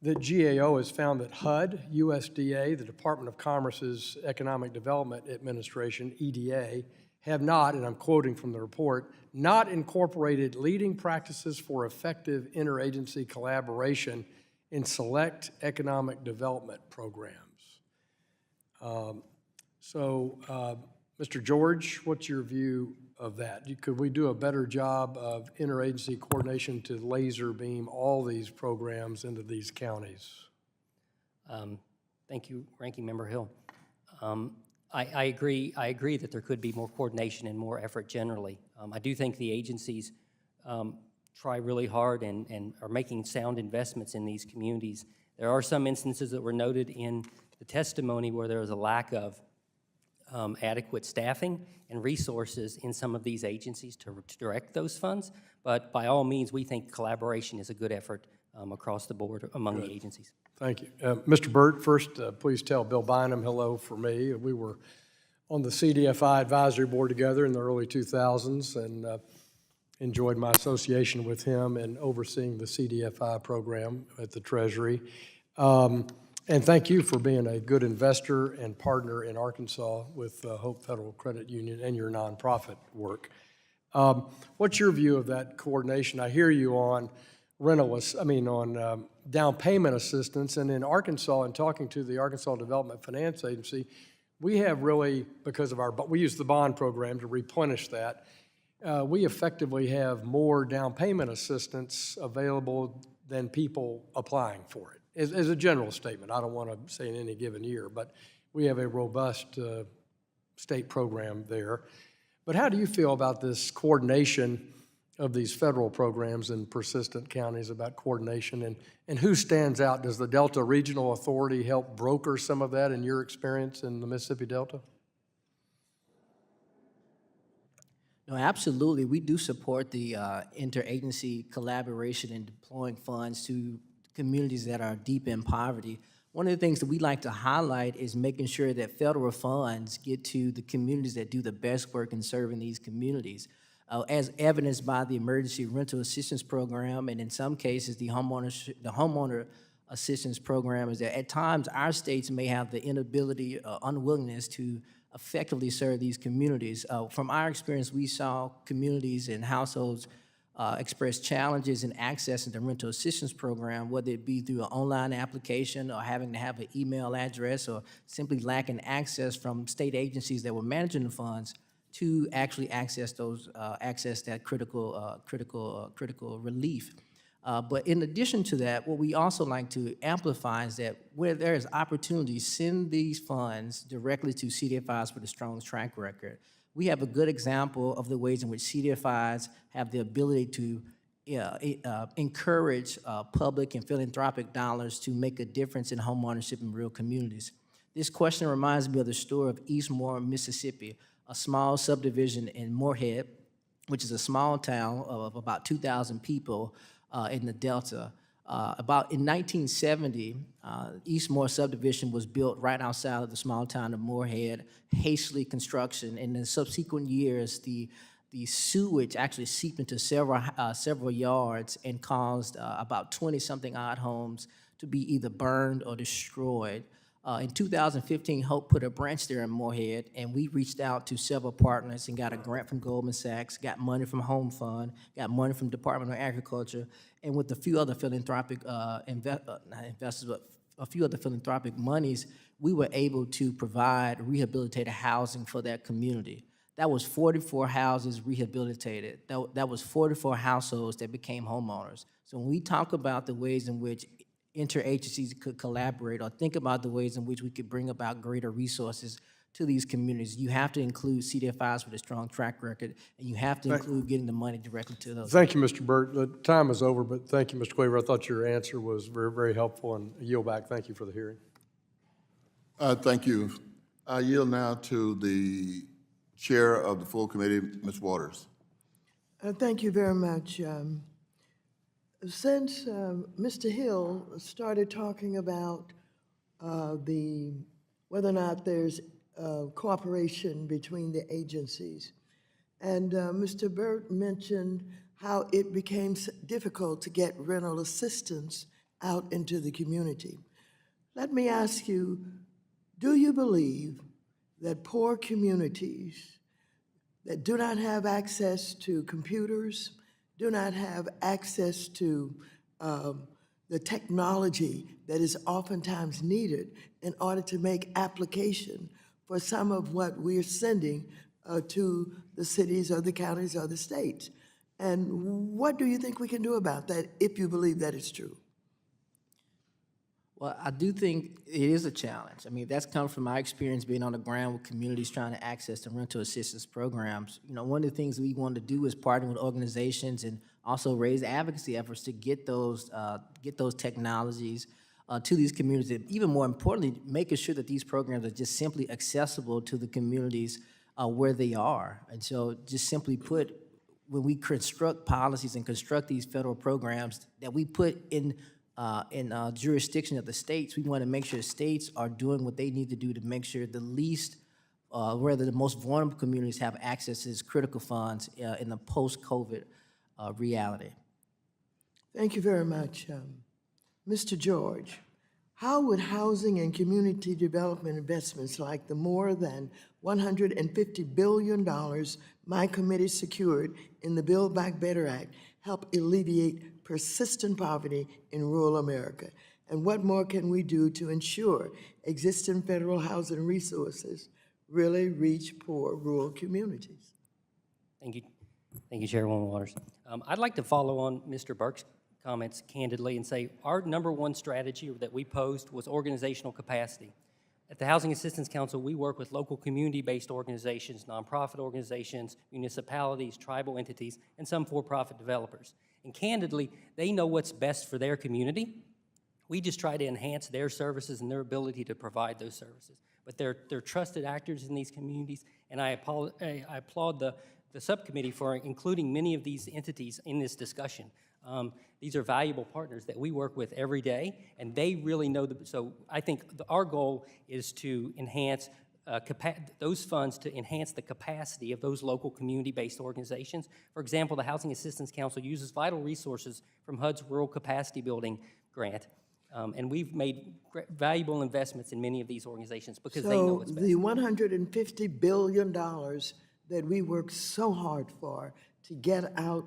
GAO has found that HUD, USDA, the Department of Commerce's Economic Development Administration, EDA, have not, and I'm quoting from the report, not incorporated leading practices for effective interagency collaboration in select economic development programs. Mr. George, what's your view of that? Could we do a better job of interagency coordination to laser beam all these programs into these counties? Thank you, Ranking Member Hill. I agree that there could be more coordination and more effort generally. I do think the agencies try really hard and are making sound investments in these communities. There are some instances that were noted in the testimony where there was a lack of adequate staffing and resources in some of these agencies to direct those funds, but by all means, we think collaboration is a good effort across the board among the agencies. Thank you. Mr. Burt, first, please tell Bill Bynum hello for me. We were on the CDFI advisory board together in the early 2000s and enjoyed my association with him in overseeing the CDFI program at the Treasury. And thank you for being a good investor and partner in Arkansas with Hope Federal Credit Union and your nonprofit work. What's your view of that coordination? I hear you on down payment assistance, and in Arkansas, and talking to the Arkansas Development Finance Agency, we have really, we use the bond program to replenish that. We effectively have more down payment assistance available than people applying for it. As a general statement, I don't want to say in any given year, but we have a robust state program there. But how do you feel about this coordination of these federal programs in persistent counties, about coordination, and who stands out? Does the Delta Regional Authority help broker some of that in your experience in the Mississippi Delta? No, absolutely. We do support the interagency collaboration in deploying funds to communities that are deep in poverty. One of the things that we like to highlight is making sure that federal funds get to the communities that do the best work in serving these communities. as evidenced by the emergency rental assistance program, and in some cases, the homeowner assistance program, is that at times our states may have the inability or unwillingness to effectively serve these communities. From our experience, we saw communities and households express challenges in accessing the rental assistance program, whether it be through an online application or having to have an email address or simply lacking access from state agencies that were managing the funds to actually access that critical relief. But in addition to that, what we also like to amplify is that where there is opportunity, send these funds directly to CDFIs with a strong track record. We have a good example of the ways in which CDFIs have the ability to encourage public and philanthropic dollars to make a difference in homeownership in real communities. This question reminds me of the story of Eastmore, Mississippi, a small subdivision in Moorhead, which is a small town of about 2,000 people in the Delta. In 1970, Eastmore subdivision was built right outside of the small town of Moorhead, hastily construction. And in subsequent years, the sewage actually seeped into several yards and caused about 20-something odd homes to be either burned or destroyed. In 2015, Hope put a branch there in Moorhead, and we reached out to several partners and got a grant from Goldman Sachs, got money from Home Fund, got money from Department of Agriculture, and with a few other philanthropic investors, but a few other philanthropic monies, we were able to provide rehabilitated housing for that community. That was 44 houses rehabilitated. That was 44 households that became homeowners. So when we talk about the ways in which interagencies could collaborate or think about the ways in which we could bring about greater resources to these communities, you have to include CDFIs with a strong track record, and you have to include getting the money directly to those. Thank you, Mr. Burt. The time is over, but thank you, Mr. Cleaver. I thought your answer was very, very helpful, and I yield back. Thank you for the hearing. Thank you. I yield now to the chair of the full committee, Ms. Waters. Thank you very much. Since Mr. Hill started talking about whether or not there's cooperation between the agencies, and Mr. Burt mentioned how it became difficult to get rental assistance out into the community. Let me ask you, do you believe that poor communities that do not have access to computers, do not have access to the technology that is oftentimes needed in order to make application for some of what we're sending to the cities or the counties or the states? And what do you think we can do about that if you believe that is true? Well, I do think it is a challenge. I mean, that's come from my experience being on the ground with communities trying to access the rental assistance programs. You know, one of the things we want to do is partner with organizations and also raise advocacy efforts to get those technologies to these communities. And even more importantly, making sure that these programs are just simply accessible to the communities where they are. And so, just simply put, when we construct policies and construct these federal programs that we put in jurisdiction of the states, we want to make sure the states are doing what they need to do to make sure the most vulnerable communities have access to these critical funds in the post-COVID reality. Thank you very much. Mr. George, how would housing and community development investments like the more than $150 billion my committee secured in the Build Back Better Act help alleviate persistent poverty in rural America? And what more can we do to ensure existing federal housing resources really reach poor rural communities? Thank you. Thank you, Chairwoman Waters. I'd like to follow on Mr. Burke's comments candidly and say our number one strategy that we posed was organizational capacity. At the Housing Assistance Council, we work with local community-based organizations, nonprofit organizations, municipalities, tribal entities, and some for-profit developers. And candidly, they know what's best for their community. We just try to enhance their services and their ability to provide those services. But they're trusted actors in these communities, and I applaud the subcommittee for including many of these entities in this discussion. These are valuable partners that we work with every day, and they really know so I think our goal is to enhance those funds to enhance the capacity of those local community-based organizations. For example, the Housing Assistance Council uses vital resources from HUD's Rural Capacity Building Grant, and we've made valuable investments in many of these organizations because they know So what's best. the $150 billion that we worked so hard for to get out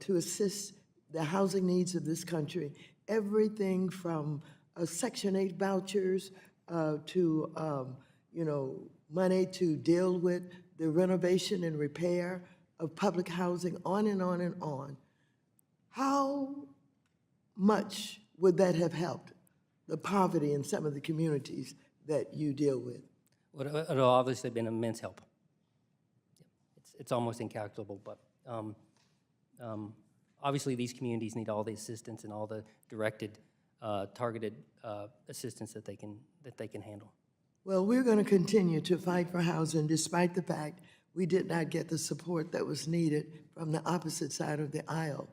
to assist the housing needs of this country, everything from Section 8 vouchers to money to deal with the renovation and repair of public housing, on and on and on. How much would that have helped the poverty in some of the communities that you deal with? Well, it'll obviously been immense help. It's almost incalculable, but obviously these communities need all the assistance and all the directed, targeted assistance that they can handle. Well, we're going to continue to fight for housing despite the fact we did not get the support that was needed from the opposite side of the aisle.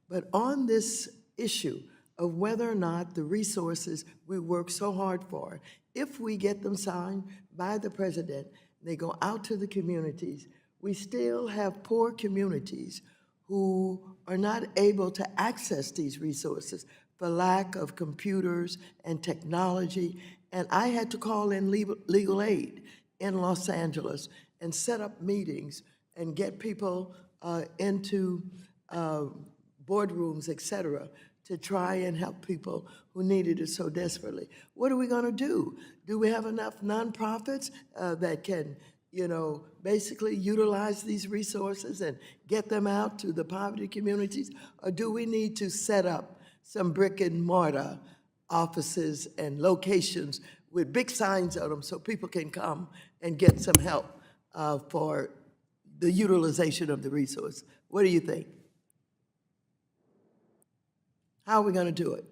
But on this issue of whether or not the resources we work so hard for, if we get them signed by the president, they go out to the communities, we still have poor communities who are not able to access these resources for lack of computers and technology. And I had to call in legal aid in Los Angeles and set up meetings and get people into boardrooms, et cetera, to try and help people who needed it so desperately. What are we going to do? Do we have enough nonprofits that can, basically utilize these resources and get them out to the poverty communities? Or do we need to set up some brick and mortar offices and locations with big signs on them so people can come and get some help for the utilization of the resource? What do you think? How are we going to do it?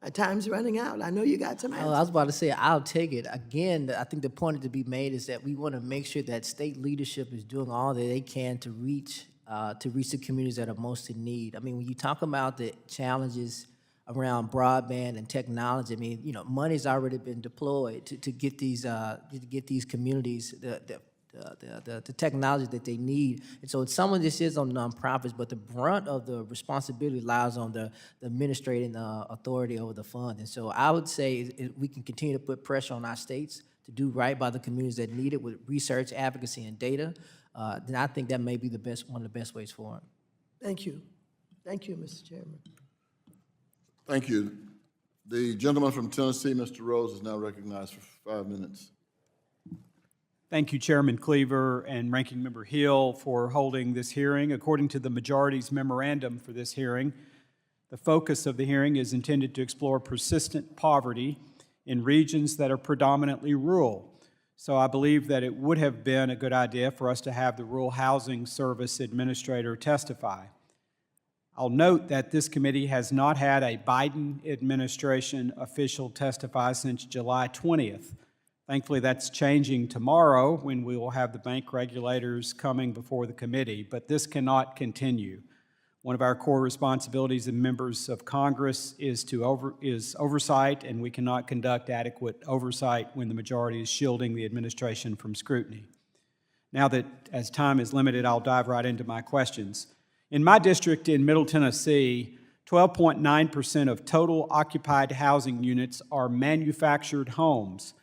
My time's running out. I know you got some Oh, answers. I was about to say, I'll take it. Again, I think the point to be made is that we want to make sure that state leadership is doing all that they can to reach the communities that are most in need. I mean, when you talk about the challenges around broadband and technology, I mean, money's already been deployed to get these communities the technology that they need. And so some of this is on nonprofits, but the brunt of the responsibility lies on the administrating authority over the fund. And so I would say we can continue to put pressure on our states to do right by the communities that need it with research, advocacy, and data. Then I think that may be one of the best ways forward. Thank you. Thank you, Mr. Chairman. Thank you. The gentleman from Tennessee, Mr. Rose, is now recognized for 5 minutes. Thank you, Chairman Cleaver and Ranking Member Hill, for holding this hearing. According to the majority's memorandum for this hearing, the focus of the hearing is intended to explore persistent poverty in regions that are predominantly rural. So I believe that it would have been a good idea for us to have the Rural Housing Service Administrator testify. I'll note that this committee has not had a Biden administration official testify since July 20th. Thankfully, that's changing tomorrow when we will have the bank regulators coming before the committee, but this cannot continue. One of our core responsibilities as members of Congress is oversight, and we cannot conduct adequate oversight when the majority is shielding the administration from scrutiny. Now that, as time is limited, I'll dive right into my questions. In my district in Middle Tennessee, 12.9% of total occupied housing units are manufactured homes.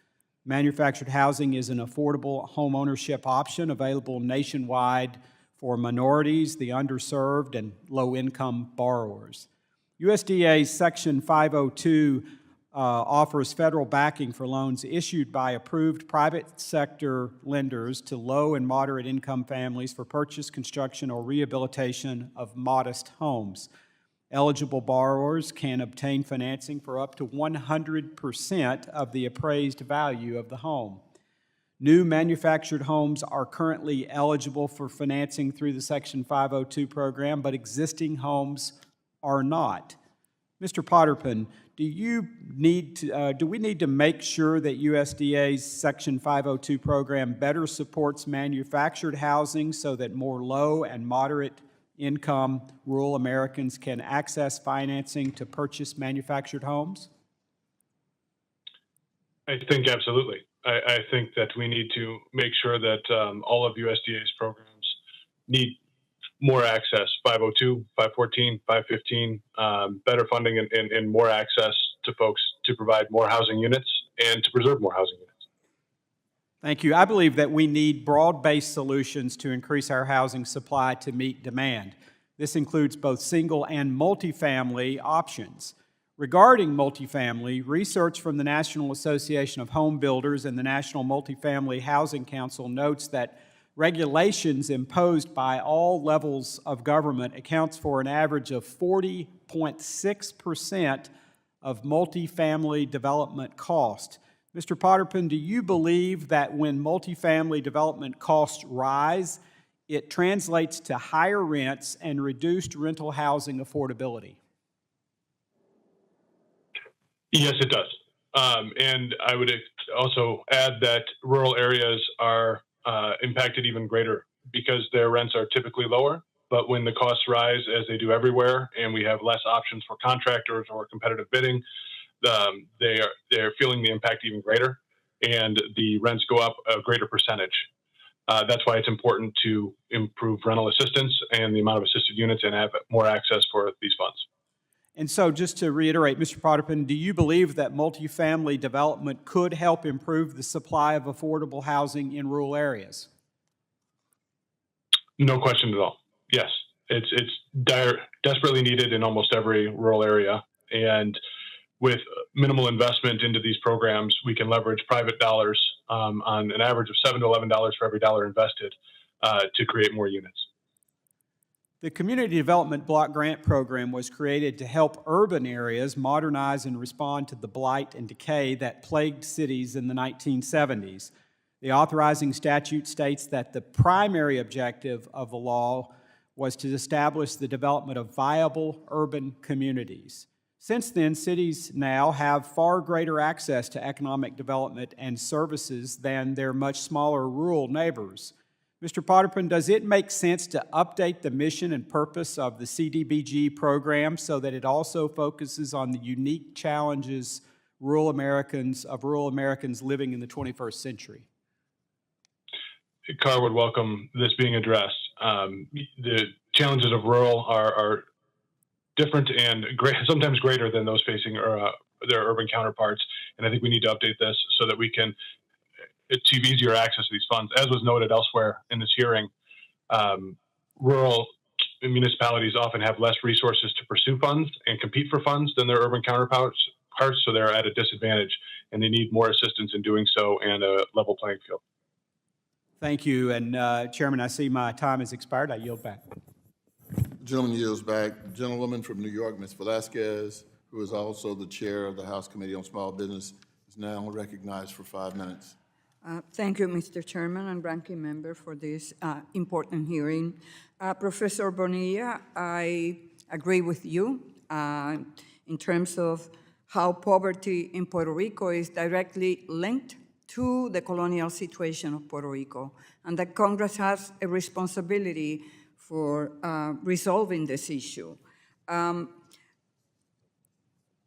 Manufactured housing is an affordable home ownership option available nationwide for minorities, the underserved, and low-income borrowers. USDA's Section 502 offers federal backing for loans issued by approved private sector lenders to low and moderate income families for purchase, construction, or rehabilitation of modest homes. Eligible borrowers can obtain financing for up to 100% of the appraised value of the home. New manufactured homes are currently eligible for financing through the Section 502 program, but existing homes are not. Mr. Potterpin, do we need to make sure that USDA's Section 502 program better supports manufactured housing so that more low and moderate income rural Americans can access financing to purchase manufactured homes? I think absolutely. I think that we need to make sure that all of USDA's programs need more access, 502, 514, 515, better funding and more access to folks to provide more housing units and to preserve more housing units. Thank you. I believe that we need broad-based solutions to increase our housing supply to meet demand. This includes both single and multifamily options. Regarding multifamily, research from the National Association of Home Builders and the National Multifamily Housing Council notes that regulations imposed by all levels of government accounts for an average of 40.6% of multifamily development cost. Mr. Potterpin, do you believe that when multifamily development costs rise, it translates to higher rents and reduced rental housing affordability? Yes, it does. And I would also add that rural areas are impacted even greater because their rents are typically lower. But when the costs rise, as they do everywhere, and we have less options for contractors or competitive bidding, they're feeling the impact even greater, and the rents go up a greater percentage. That's why it's important to improve rental assistance and the amount of assisted units and have more access for these funds. And so just to reiterate, Mr. Potterpin, do you believe that multifamily development could help improve the supply of affordable housing in rural areas? No question at all. Yes, it's desperately needed in almost every rural area. And with minimal investment into these programs, we can leverage private dollars on an average of $7 to $11 for every dollar invested to create more units. The Community Development Block Grant Program was created to help urban areas modernize and respond to the blight and decay that plagued cities in the 1970s. The authorizing statute states that the primary objective of the law was to establish the development of viable urban communities. Since then, cities now have far greater access to economic development and services than their much smaller rural neighbors. Mr. Potterpin, does it make sense to update the mission and purpose of the CDBG program so that it also focuses on the unique challenges rural Americans living in the 21st century? CAR would welcome this being addressed. The challenges of rural are different and sometimes greater than those facing their urban counterparts. And I think we need to update this so that we can achieve easier access to these funds. As was noted elsewhere in this hearing, rural municipalities often have less resources to pursue funds and compete for funds than their urban counterparts, so they're at a disadvantage, and they need more assistance in doing so and a level playing field. Thank you. And Chairman, I see my time has expired. I yield back. Gentleman yields back. Gentlewoman from New York, Ms. Velasquez, who is also the chair of the House Committee on Small Business, is now recognized for 5 minutes. Thank you, Mr. Chairman and Ranking Member, for this important hearing. Professor Bonilla, I agree with you in terms of how poverty in Puerto Rico is directly linked to the colonial situation of Puerto Rico, and that Congress has a responsibility for resolving this issue.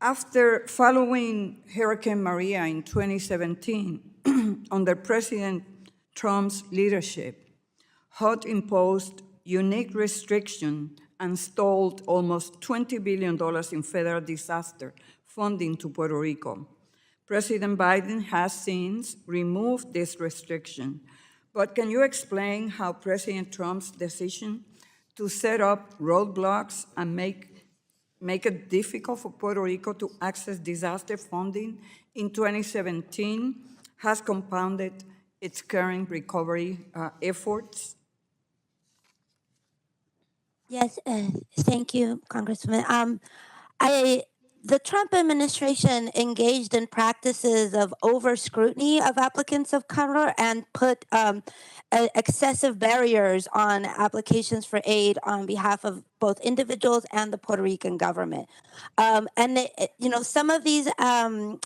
After following Hurricane Maria in 2017, under President Trump's leadership, HUD imposed unique restrictions and stalled almost $20 billion in federal disaster funding to Puerto Rico. President Biden has since removed this restriction, but can you explain how President Trump's decision to set up roadblocks and make it difficult for Puerto Rico to access disaster funding in 2017 has compounded its current recovery efforts? Yes, thank you, Congressman. The Trump administration engaged in practices of over scrutiny of applicants of color and put excessive barriers on applications for aid on behalf of both individuals and the Puerto Rican government. Some of these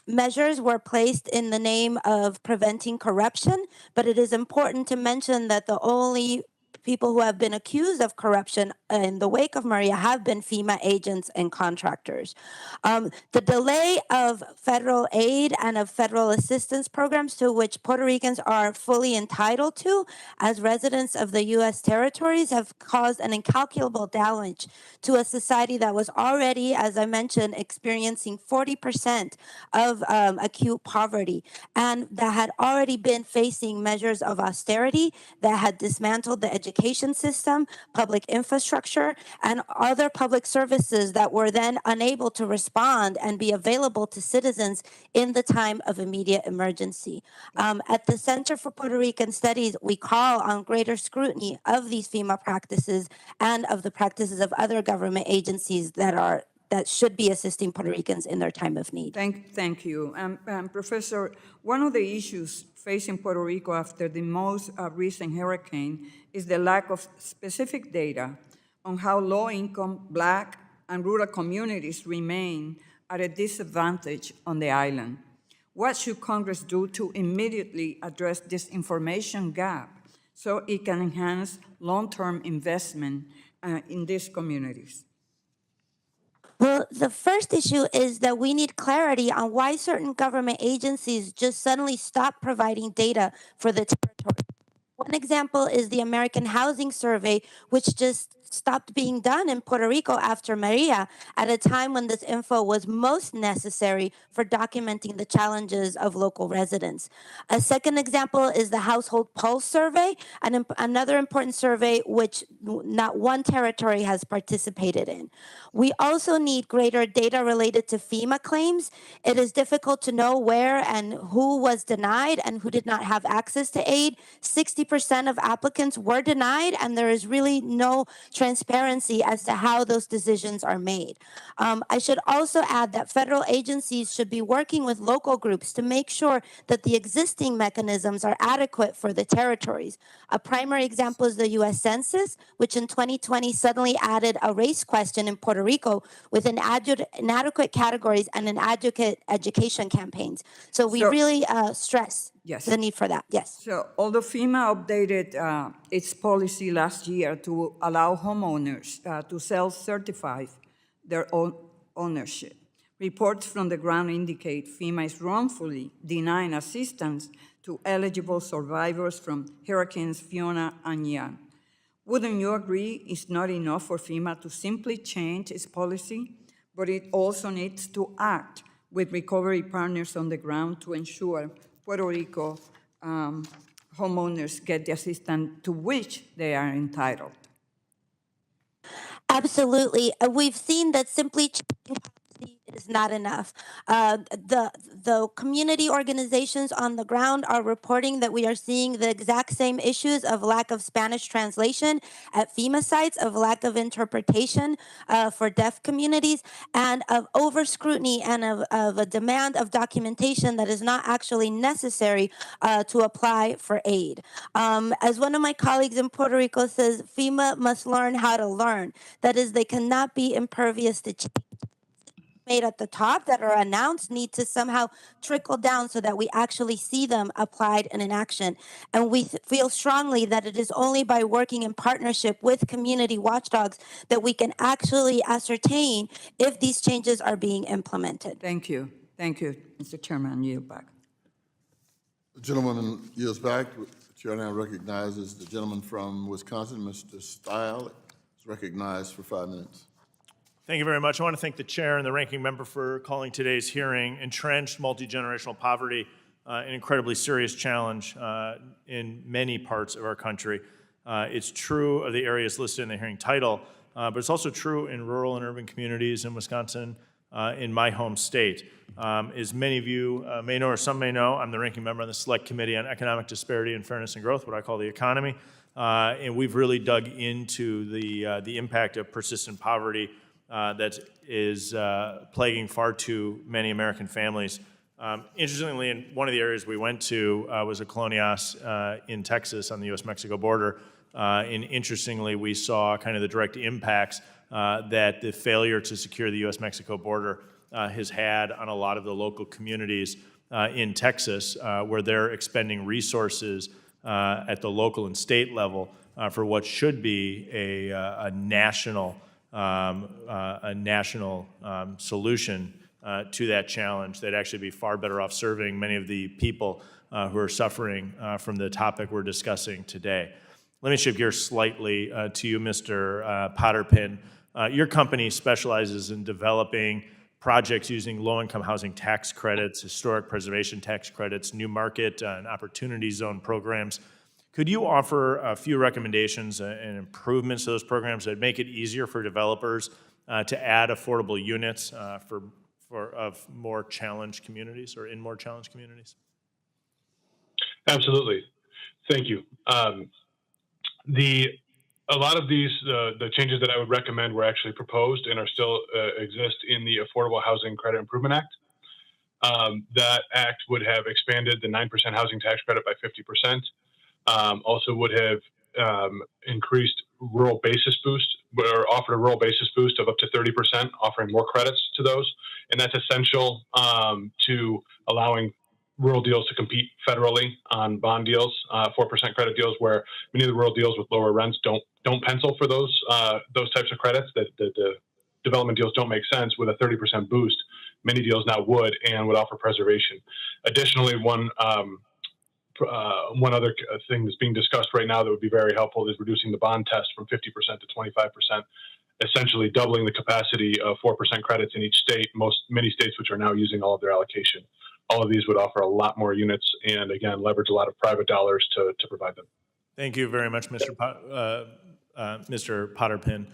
measures were placed in the name of preventing corruption, but it is important to mention that the only people who have been accused of corruption in the wake of Maria have been FEMA agents and contractors. The delay of federal aid and of federal assistance programs to which Puerto Ricans are fully entitled to as residents of the U.S. territories have caused an incalculable damage to a society that was already, as I mentioned, experiencing 40% of acute poverty, and that had already been facing measures of austerity that had dismantled the education system, public infrastructure, and other public services that were then unable to respond and be available to citizens in the time of immediate emergency. At the Center for Puerto Rican Studies, we call on greater scrutiny of these FEMA practices and of the practices of other government agencies that should be assisting Puerto Ricans in their time of need. Thank you. Professor, one of the issues facing Puerto Rico after the most recent hurricane is the lack of specific data on how low-income Black and rural communities remain at a disadvantage on the island. What should Congress do to immediately address this information gap so it can enhance long-term investment in these communities? Well, the first issue is that we need clarity on why certain government agencies just suddenly stop providing data for the territory. One example is the American Housing Survey, which just stopped being done in Puerto Rico after Maria at a time when this info was most necessary for documenting the challenges of local residents. A second example is the Household Pulse Survey, another important survey which not one territory has participated in. We also need greater data related to FEMA claims. It is difficult to know where and who was denied and who did not have access to aid. 60% of applicants were denied, and there is really no transparency as to how those decisions are made. I should also add that federal agencies should be working with local groups to make sure that the existing mechanisms are adequate for the territories. A primary example is the U.S. Census, which in 2020 suddenly added a race question in Puerto Rico with inadequate categories and inadequate education campaigns. So we really stress the need for that. Yes. So although FEMA updated its policy last year to allow homeowners to self-certify their own ownership, reports from the ground indicate FEMA is wrongfully denying assistance to eligible survivors from Hurricanes Fiona and Ian. Wouldn't you agree it's not enough for FEMA to simply change its policy, but it also needs to act with recovery partners on the ground to ensure Puerto Rico homeowners get the assistance to which they are entitled? Absolutely. We've seen that simply changing policy is not enough. The community organizations on the ground are reporting that we are seeing the exact same issues of lack of Spanish translation at FEMA sites, of lack of interpretation for deaf communities, and of over scrutiny and of a demand of documentation that is not actually necessary to apply for aid. As one of my colleagues in Puerto Rico says, FEMA must learn how to learn. That is, they cannot be impervious to change. Made at the top that are announced need to somehow trickle down so that we actually see them applied and in action. And we feel strongly that it is only by working in partnership with community watchdogs that we can actually ascertain if these changes are being implemented. Thank you. Thank you, Mr. Chairman. Yield back. The gentleman yields back. The chair now recognizes the gentleman from Wisconsin, Mr. Stile, is recognized for 5 minutes. Thank you very much. I want to thank the chair and the ranking member for calling today's hearing. Entrenched multi-generational poverty, an incredibly serious challenge in many parts of our country. It's true of the areas listed in the hearing title, but it's also true in rural and urban communities in Wisconsin, in my home state. As many of you may know, or some may know, I'm the ranking member on the Select Committee on Economic Disparity and Fairness and Growth, what I call the economy. And we've really dug into the impact of persistent poverty that is plaguing far too many American families. Interestingly, in one of the areas we went to was a colonias in Texas on the U.S.-Mexico border. And interestingly, we saw kind of the direct impacts that the failure to secure the U.S.-Mexico border has had on a lot of the local communities in Texas, where they're expending resources at the local and state level for what should be a national solution to that challenge. They'd actually be far better off serving many of the people who are suffering from the topic we're discussing today. Let me shift gears slightly to you, Mr. Potterpin. Your company specializes in developing projects using low-income housing tax credits, historic preservation tax credits, new market and opportunity zone programs. Could you offer a few recommendations and improvements to those programs that make it easier for developers to add affordable units of more challenged communities or in more challenged communities? Absolutely. Thank you. A lot of these, the changes that I would recommend were actually proposed and are still exist in the Affordable Housing Credit Improvement Act. That act would have expanded the 9% housing tax credit by 50%. Also would have increased rural basis boost, or offered a rural basis boost of up to 30%, offering more credits to those. And that's essential to allowing rural deals to compete federally on bond deals, 4% credit deals, where many of the rural deals with lower rents don't pencil for those types of credits. That the development deals don't make sense with a 30% boost. Many deals now would and would offer preservation. Additionally, one other thing that's being discussed right now that would be very helpful is reducing the bond test from 50% to 25%, essentially doubling the capacity of 4% credits in each state, many states which are now using all of their allocation. All of these would offer a lot more units and, again, leverage a lot of private dollars to provide them. Thank you very much, Mr. Potterpin.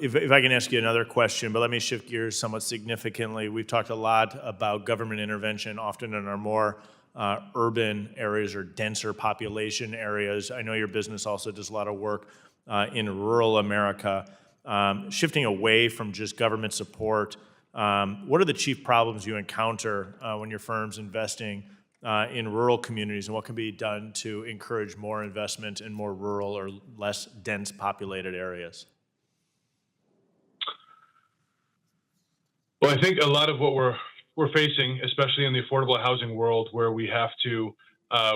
If I can ask you another question, but let me shift gears somewhat significantly. We've talked a lot about government intervention, often in our more urban areas or denser population areas. I know your business also does a lot of work in rural America. Shifting away from just government support, what are the chief problems you encounter when your firm's investing in rural communities, and what can be done to encourage more investment in more rural or less dense populated areas? Well, I think a lot of what we're facing, especially in the affordable housing world, where we have to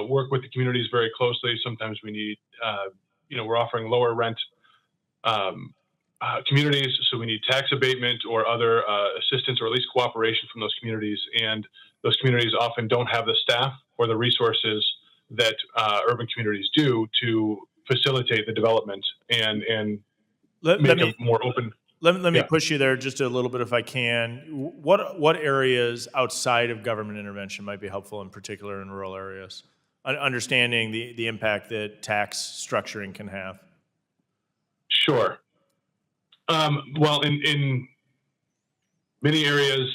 work with the communities very closely. Sometimes we need, we're offering lower rent communities, so we need tax abatement or other assistance or at least cooperation from those communities. And those communities often don't have the staff or the resources that urban communities do to facilitate the development and make it more open. Let me push you there just a little bit if I can. What areas outside of government intervention might be helpful, in particular in rural areas? Understanding the impact that tax structuring can have. Sure. Well, in many areas,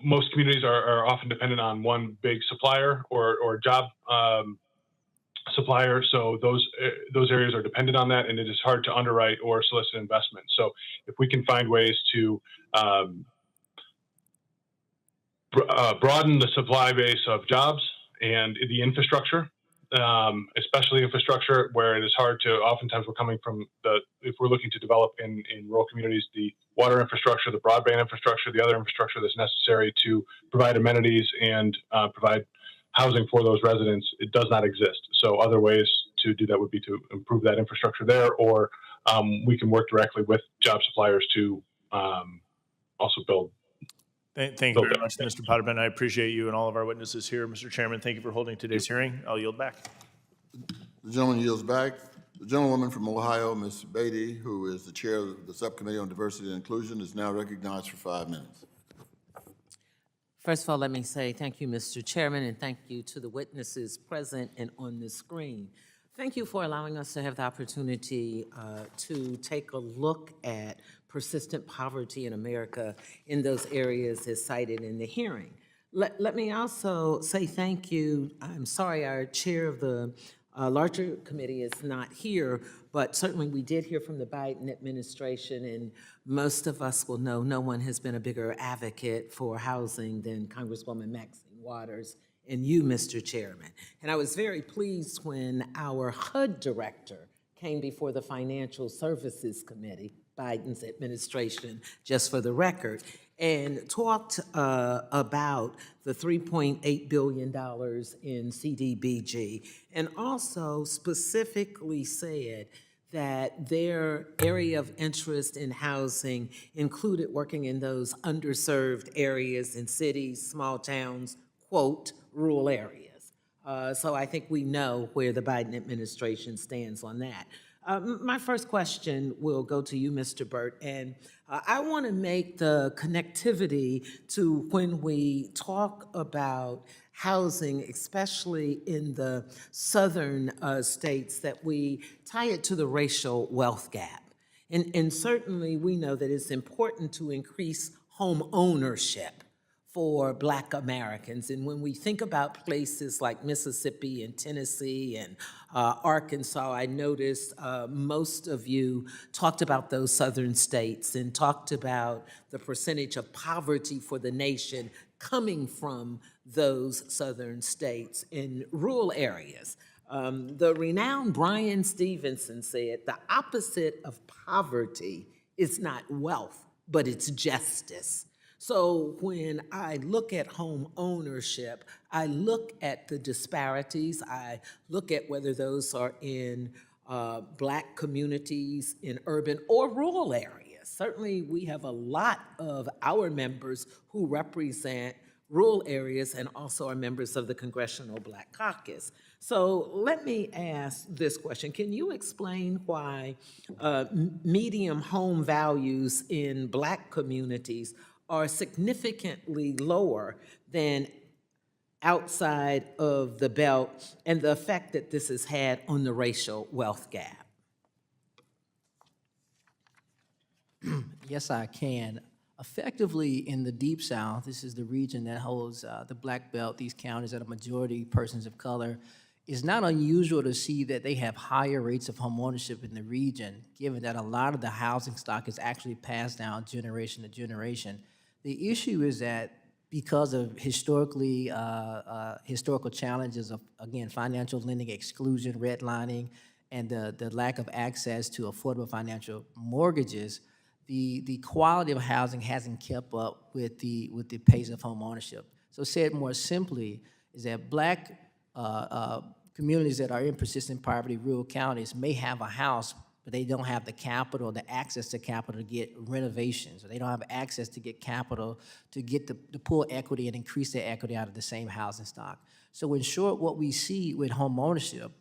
most communities are often dependent on one big supplier or job supplier. So those areas are dependent on that, and it is hard to underwrite or solicit investment. So if we can find ways to broaden the supply base of jobs and the infrastructure, especially infrastructure where it is hard to, oftentimes we're coming from if we're looking to develop in rural communities, the water infrastructure, the broadband infrastructure, the other infrastructure that's necessary to provide amenities and provide housing for those residents, it does not exist. So other ways to do that would be to improve that infrastructure there, or we can work directly with job suppliers to also build. Thank you very much, Mr. Potterman. I appreciate you and all of our witnesses here. Mr. Chairman, thank you for holding today's hearing. I'll yield back. The gentleman yields back. The gentlewoman from Ohio, Ms. Beatty, who is the chair of the Subcommittee on Diversity and Inclusion, is now recognized for 5 minutes. First of all, let me say thank you, Mr. Chairman, and thank you to the witnesses present and on the screen. Thank you for allowing us to have the opportunity to take a look at persistent poverty in America in those areas as cited in the hearing. Let me also say thank you. I'm sorry our chair of the larger committee is not here, but certainly we did hear from the Biden administration, and most of us will know no one has been a bigger advocate for housing than Congresswoman Maxine Waters and you, Mr. Chairman. And I was very pleased when our HUD director came before the Financial Services Committee, Biden's administration, just for the record, and talked about the $3.8 billion in CDBG, and also specifically said that their area of interest in housing included working in those underserved areas in cities, small towns, quote, rural areas. So I think we know where the Biden administration stands on that. My first question will go to you, Mr. Burt, and I want to make the connectivity to when we talk about housing, especially in the southern states, that we tie it to the racial wealth gap. And certainly we know that it's important to increase home ownership for Black Americans. And when we think about places like Mississippi and Tennessee and Arkansas, I noticed most of you talked about those southern states and talked about the percentage of poverty for the nation coming from those southern states in rural areas. The renowned Brian Stevenson said, the opposite of poverty is not wealth, but it's justice. So when I look at home ownership, I look at the disparities. I look at whether those are in Black communities, in urban or rural areas. Certainly, we have a lot of our members who represent rural areas and also are members of the Congressional Black Caucus. So let me ask this question. Can you explain why median home values in Black communities are significantly lower than outside of the belt, and the effect that this has had on the racial wealth gap? Yes, I can. Effectively, in the Deep South, this is the region that holds the Black Belt, these counties that are majority persons of color. It's not unusual to see that they have higher rates of home ownership in the region, given that a lot of the housing stock is actually passed down generation to generation. The issue is that because of historical challenges of, again, financial lending exclusion, redlining, and the lack of access to affordable financial mortgages, the quality of housing hasn't kept up with the pace of home ownership. So said more simply, is that Black communities that are in persistent poverty, rural counties, may have a house, but they don't have the capital, the access to capital to get renovations, or they don't have access to get capital to get the pull equity and increase their equity out of the same housing stock. So in short, what we see with home ownership,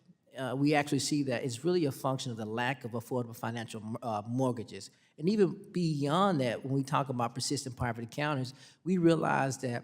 we actually see that it's really a function of the lack of affordable financial mortgages. And even beyond that, when we talk about persistent poverty counties, we realize that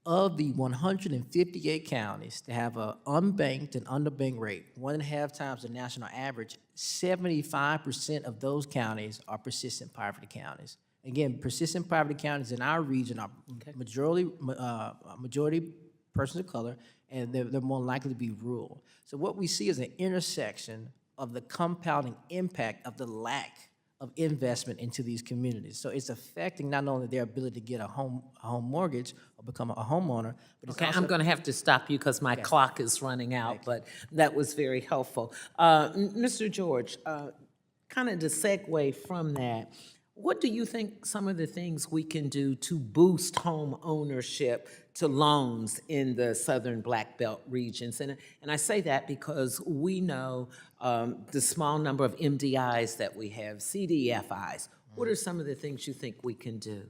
of the 158 counties that have an unbanked and underbanked rate, 1.5 times the national average, 75% of those counties are persistent poverty counties. Again, persistent poverty counties in our region are majority persons of color, and they're more likely to be rural. So what we see is an intersection of the compounding impact of the lack of investment into these communities. So it's affecting not only their ability to get a home mortgage or become a homeowner, but it's Okay, also— I'm going to have to stop you because my clock is running out, but that was very helpful. Mr. George, kind of to segue from that, what do you think some of the things we can do to boost home ownership to loans in the Southern Black Belt regions? And I say that because we know the small number of MDIs that we have, CDFIs. What are some of the things you think we can do?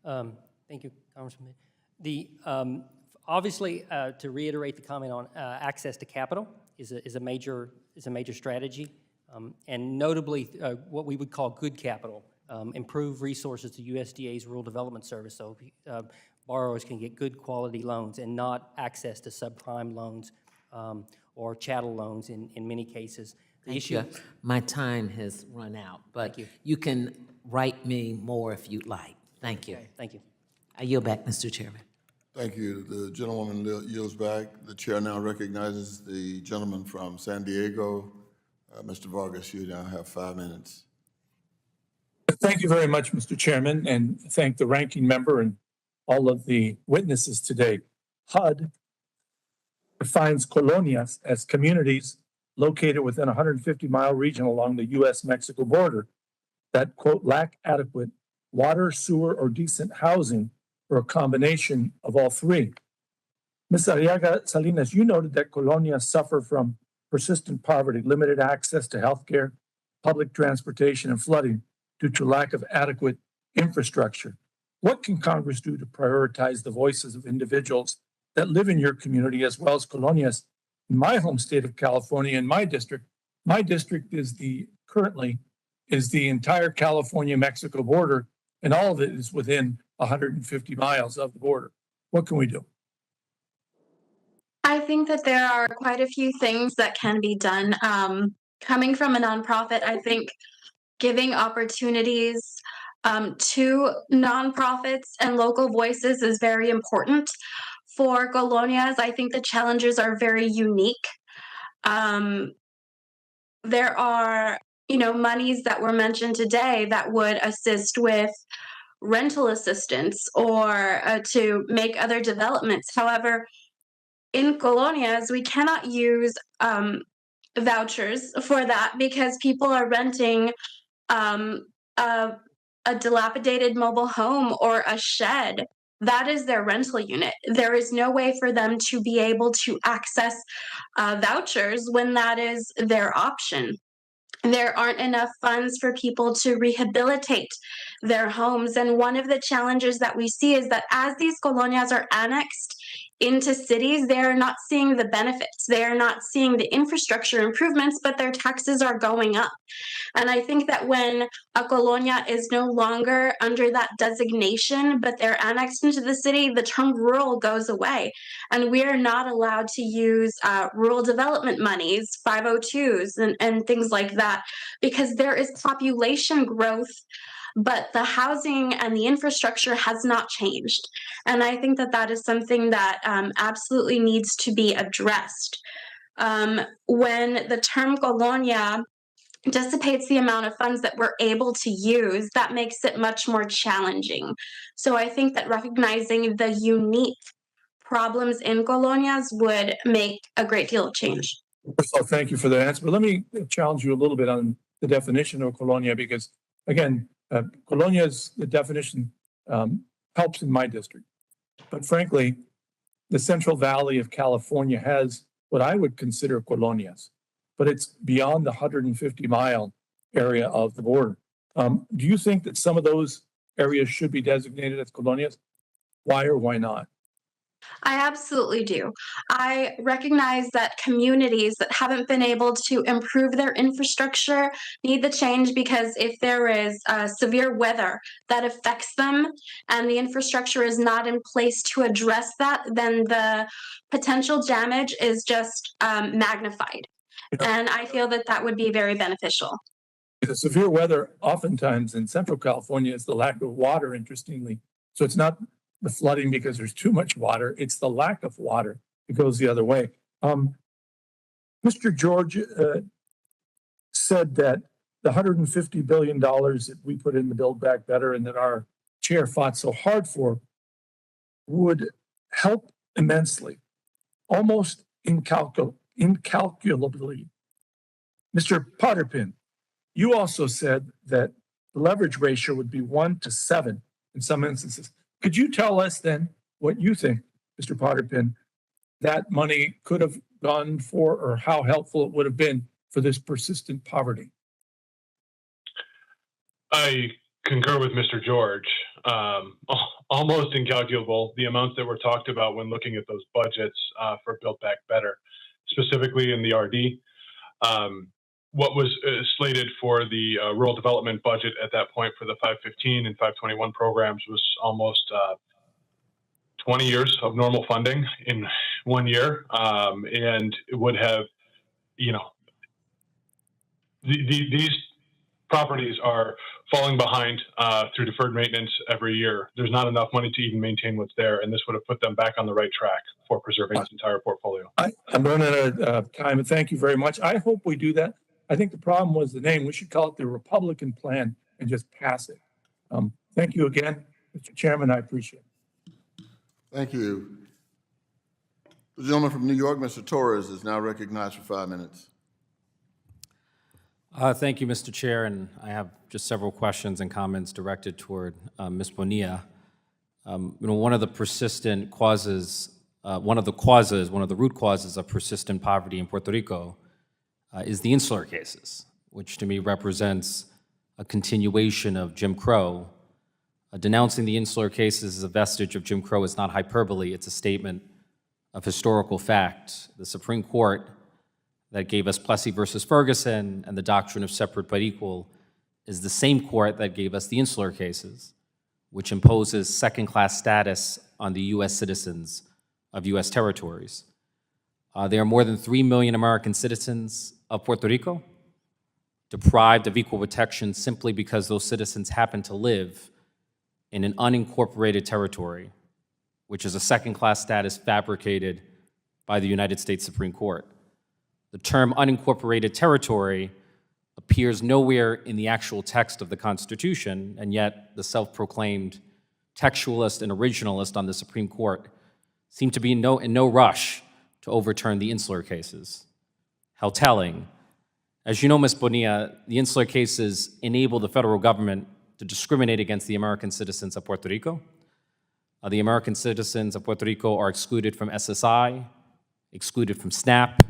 Thank you, Congressman. Obviously, to reiterate the comment on access to capital is a major strategy, and notably what we would call good capital, improve resources to USDA's Rural Development Service, so borrowers can get good quality loans and not access to subprime loans or chattel loans in many cases. Thank you. My time has run out, but you can write me more if you'd like. Thank you. Okay, thank you. I yield back, Mr. Chairman. Thank you. The gentlewoman yields back. The chair now recognizes the gentleman from San Diego. Mr. Vargas, you now have 5 minutes. Thank you very much, Mr. Chairman, and thank the ranking member and all of the witnesses today. HUD defines colonias as communities located within a 150-mile region along the U.S.-Mexico border that, quote, lack adequate water, sewer, or decent housing, or a combination of all three. Ms. Arriaga Salinas, you noted that colonias suffer from persistent poverty, limited access to healthcare, public transportation, and flooding due to lack of adequate infrastructure. What can Congress do to prioritize the voices of individuals that live in your community as well as colonias? In my home state of California, in my district is currently the entire California-Mexico border, and all of it is within 150 miles of the border. What can we do? I think that there are quite a few things that can be done. Coming from a nonprofit, I think giving opportunities to nonprofits and local voices is very important. For colonias, I think the challenges are very unique. There are, monies that were mentioned today that would assist with rental assistance or to make other developments. However, in colonias, we cannot use vouchers for that because people are renting a dilapidated mobile home or a shed. That is their rental unit. There is no way for them to be able to access vouchers when that is their option. There aren't enough funds for people to rehabilitate their homes. And one of the challenges that we see is that as these colonias are annexed into cities, they are not seeing the benefits. They are not seeing the infrastructure improvements, but their taxes are going up. And I think that when a colonia is no longer under that designation, but they're annexed into the city, the term rural goes away. And we are not allowed to use rural development monies, 502s, and things like that, because there is population growth, but the housing and the infrastructure has not changed. And I think that that is something that absolutely needs to be addressed. When the term colonia dissipates the amount of funds that we're able to use, that makes it much more challenging. So I think that recognizing the unique problems in colonias would make a great deal of change. First of all, thank you for that answer. But let me challenge you a little bit on the definition of colonia, because again, colonia's the definition helps in my district. But frankly, the Central Valley of California has what I would consider colonias, but it's beyond the 150-mile area of the border. Do you think that some of those areas should be designated as colonias? Why or why not? I absolutely do. I recognize that communities that haven't been able to improve their infrastructure need the change, because if there is severe weather that affects them and the infrastructure is not in place to address that, then the potential damage is just magnified. And I feel that that would be very beneficial. The severe weather oftentimes in Central California is the lack of water, interestingly. So it's not the flooding because there's too much water, it's the lack of water that goes the other way. Mr. George said that the $150 billion that we put in the Build Back Better and that our chair fought so hard for would help immensely, almost incalculably. Mr. Potterpin, you also said that the leverage ratio would be 1 to 7 in some instances. Could you tell us then what you think, Mr. Potterpin, that money could have gone for, or how helpful it would have been for this persistent poverty? I concur with Mr. George. Almost incalculable, the amounts that were talked about when looking at those budgets for Build Back Better, specifically in the RD. What was slated for the rural development budget at that point for the 515 and 521 programs was almost 20 years of normal funding in 1 year. And it would have, these properties are falling behind through deferred maintenance every year. There's not enough money to even maintain what's there, and this would have put them back on the right track for preserving this entire portfolio. I'm running out of time, and thank you very much. I hope we do that. I think the problem was the name. We should call it the Republican plan and just pass it. Thank you again, Mr. Chairman. I appreciate it. Thank you. The gentleman from New York, Mr. Torres, is now recognized for 5 minutes. Thank you, Mr. Chair, and I have just several questions and comments directed toward Ms. Bonilla. One of the persistent causes, one of the root causes of persistent poverty in Puerto Rico is the insular cases, which to me represents a continuation of Jim Crow. Denouncing the insular cases as a vestige of Jim Crow is not hyperbole, it's a statement of historical fact. The Supreme Court that gave us Plessy versus Ferguson and the doctrine of separate but equal is the same court that gave us the insular cases, which imposes second-class status on the U.S. citizens of U.S. territories. There are more than 3 million American citizens of Puerto Rico deprived of equal protection simply because those citizens happen to live in an unincorporated territory, which is a second-class status fabricated by the United States Supreme Court. The term unincorporated territory appears nowhere in the actual text of the Constitution, and yet the self-proclaimed textualist and originalist on the Supreme Court seem to be in no rush to overturn the insular cases. How telling. As you know, Ms. Bonilla, the insular cases enable the federal government to discriminate against the American citizens of Puerto Rico. The American citizens of Puerto Rico are excluded from SSI, excluded from SNAP,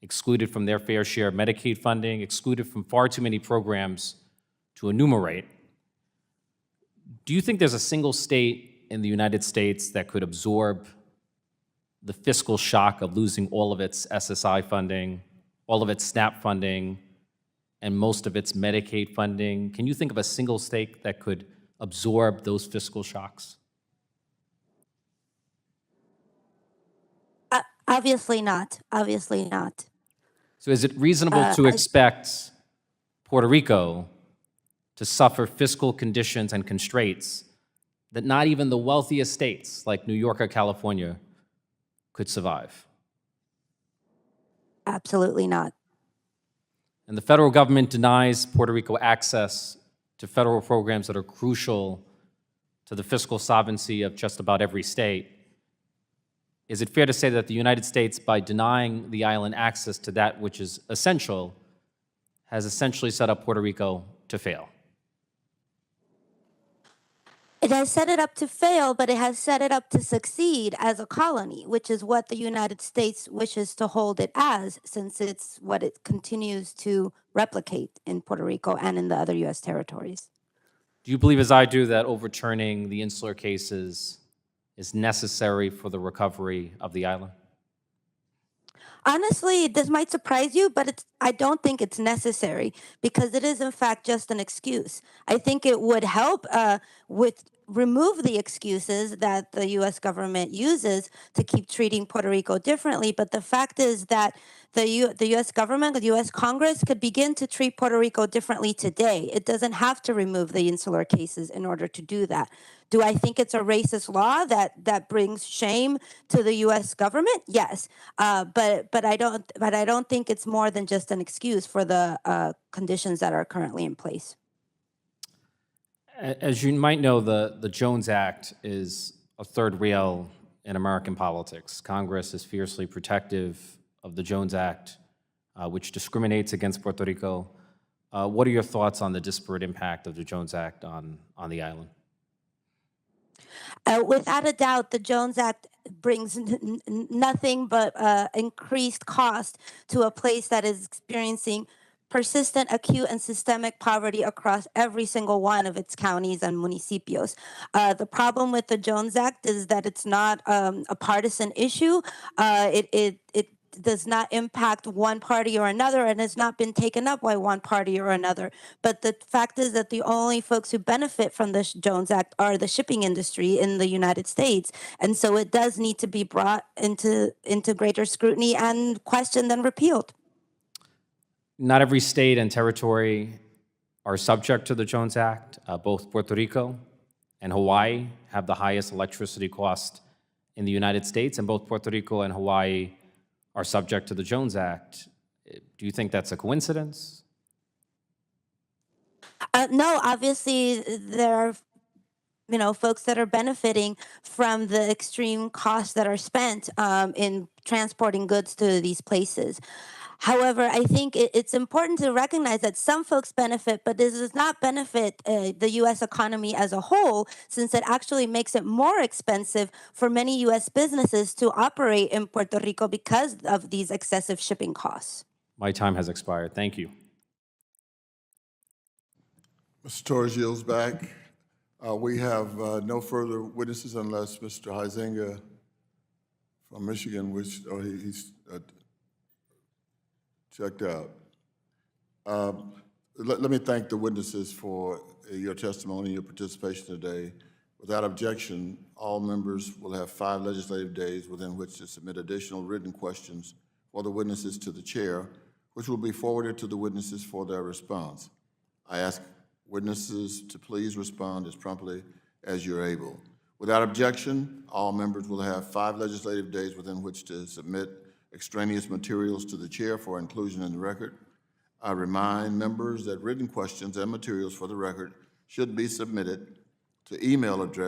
excluded from their fair share of Medicaid funding, excluded from far too many programs to enumerate. Do you think there's a single state in the United States that could absorb the fiscal shock of losing all of its SSI funding, all of its SNAP funding, and most of its Medicaid funding? Can you think of a single state that could absorb those fiscal shocks? Obviously not. Obviously not. So is it reasonable to expect Puerto Rico to suffer fiscal conditions and constraints that not even the wealthiest states like New York or California could survive? Absolutely not. And the federal government denies Puerto Rico access to federal programs that are crucial to the fiscal sovereignty of just about every state. Is it fair to say that the United States, by denying the island access to that which is essential, has essentially set up Puerto Rico to fail? It has set it up to fail, but it has set it up to succeed as a colony, which is what the United States wishes to hold it as, since it's what it continues to replicate in Puerto Rico and in the other U.S. territories. Do you believe, as I do, that overturning the insular cases is necessary for the recovery of the island? Honestly, this might surprise you, but I don't think it's necessary because it is, in fact, just an excuse. I think it would help remove the excuses that the U.S. government uses to keep treating Puerto Rico differently. But the fact is that the U.S. government, the U.S. Congress could begin to treat Puerto Rico differently today. It doesn't have to remove the insular cases in order to do that. Do I think it's a racist law that brings shame to the U.S. government? Yes, but I don't think it's more than just an excuse for the conditions that are currently in place. As you might know, the Jones Act is a third rail in American politics. Congress is fiercely protective of the Jones Act, which discriminates against Puerto Rico. What are your thoughts on the disparate impact of the Jones Act on the island? Without a doubt, the Jones Act brings nothing but increased cost to a place that is experiencing persistent, acute, and systemic poverty across every single one of its counties and municipios. The problem with the Jones Act is that it's not a partisan issue. It does not impact one party or another and has not been taken up by one party or another. But the fact is that the only folks who benefit from the Jones Act are the shipping industry in the United States. And so it does need to be brought into greater scrutiny and questioned and repealed. Not every state and territory are subject to the Jones Act. Both Puerto Rico and Hawaii have the highest electricity cost in the United States, and both Puerto Rico and Hawaii are subject to the Jones Act. Do you think that's a coincidence? No, obviously there are folks that are benefiting from the extreme costs that are spent in transporting goods to these places. However, I think it's important to recognize that some folks benefit, but this does not benefit the U.S. economy as a whole, since it actually makes it more expensive for many U.S. businesses to operate in Puerto Rico because of these excessive shipping costs. My time has expired. Thank you. Mr. Torres yields back. We have no further witnesses unless Mr. Huizenga from Michigan, he's checked out. Let me thank the witnesses for your testimony, your participation today. Without objection, all members will have 5 legislative days within which to submit additional written questions for the witnesses to the chair, which will be forwarded to the witnesses for their response. I ask witnesses to please respond as promptly as you're able. Without objection, all members will have 5 legislative days within which to submit extraneous materials to the chair for inclusion in the record. I remind members that written questions and materials for the record should be submitted to email address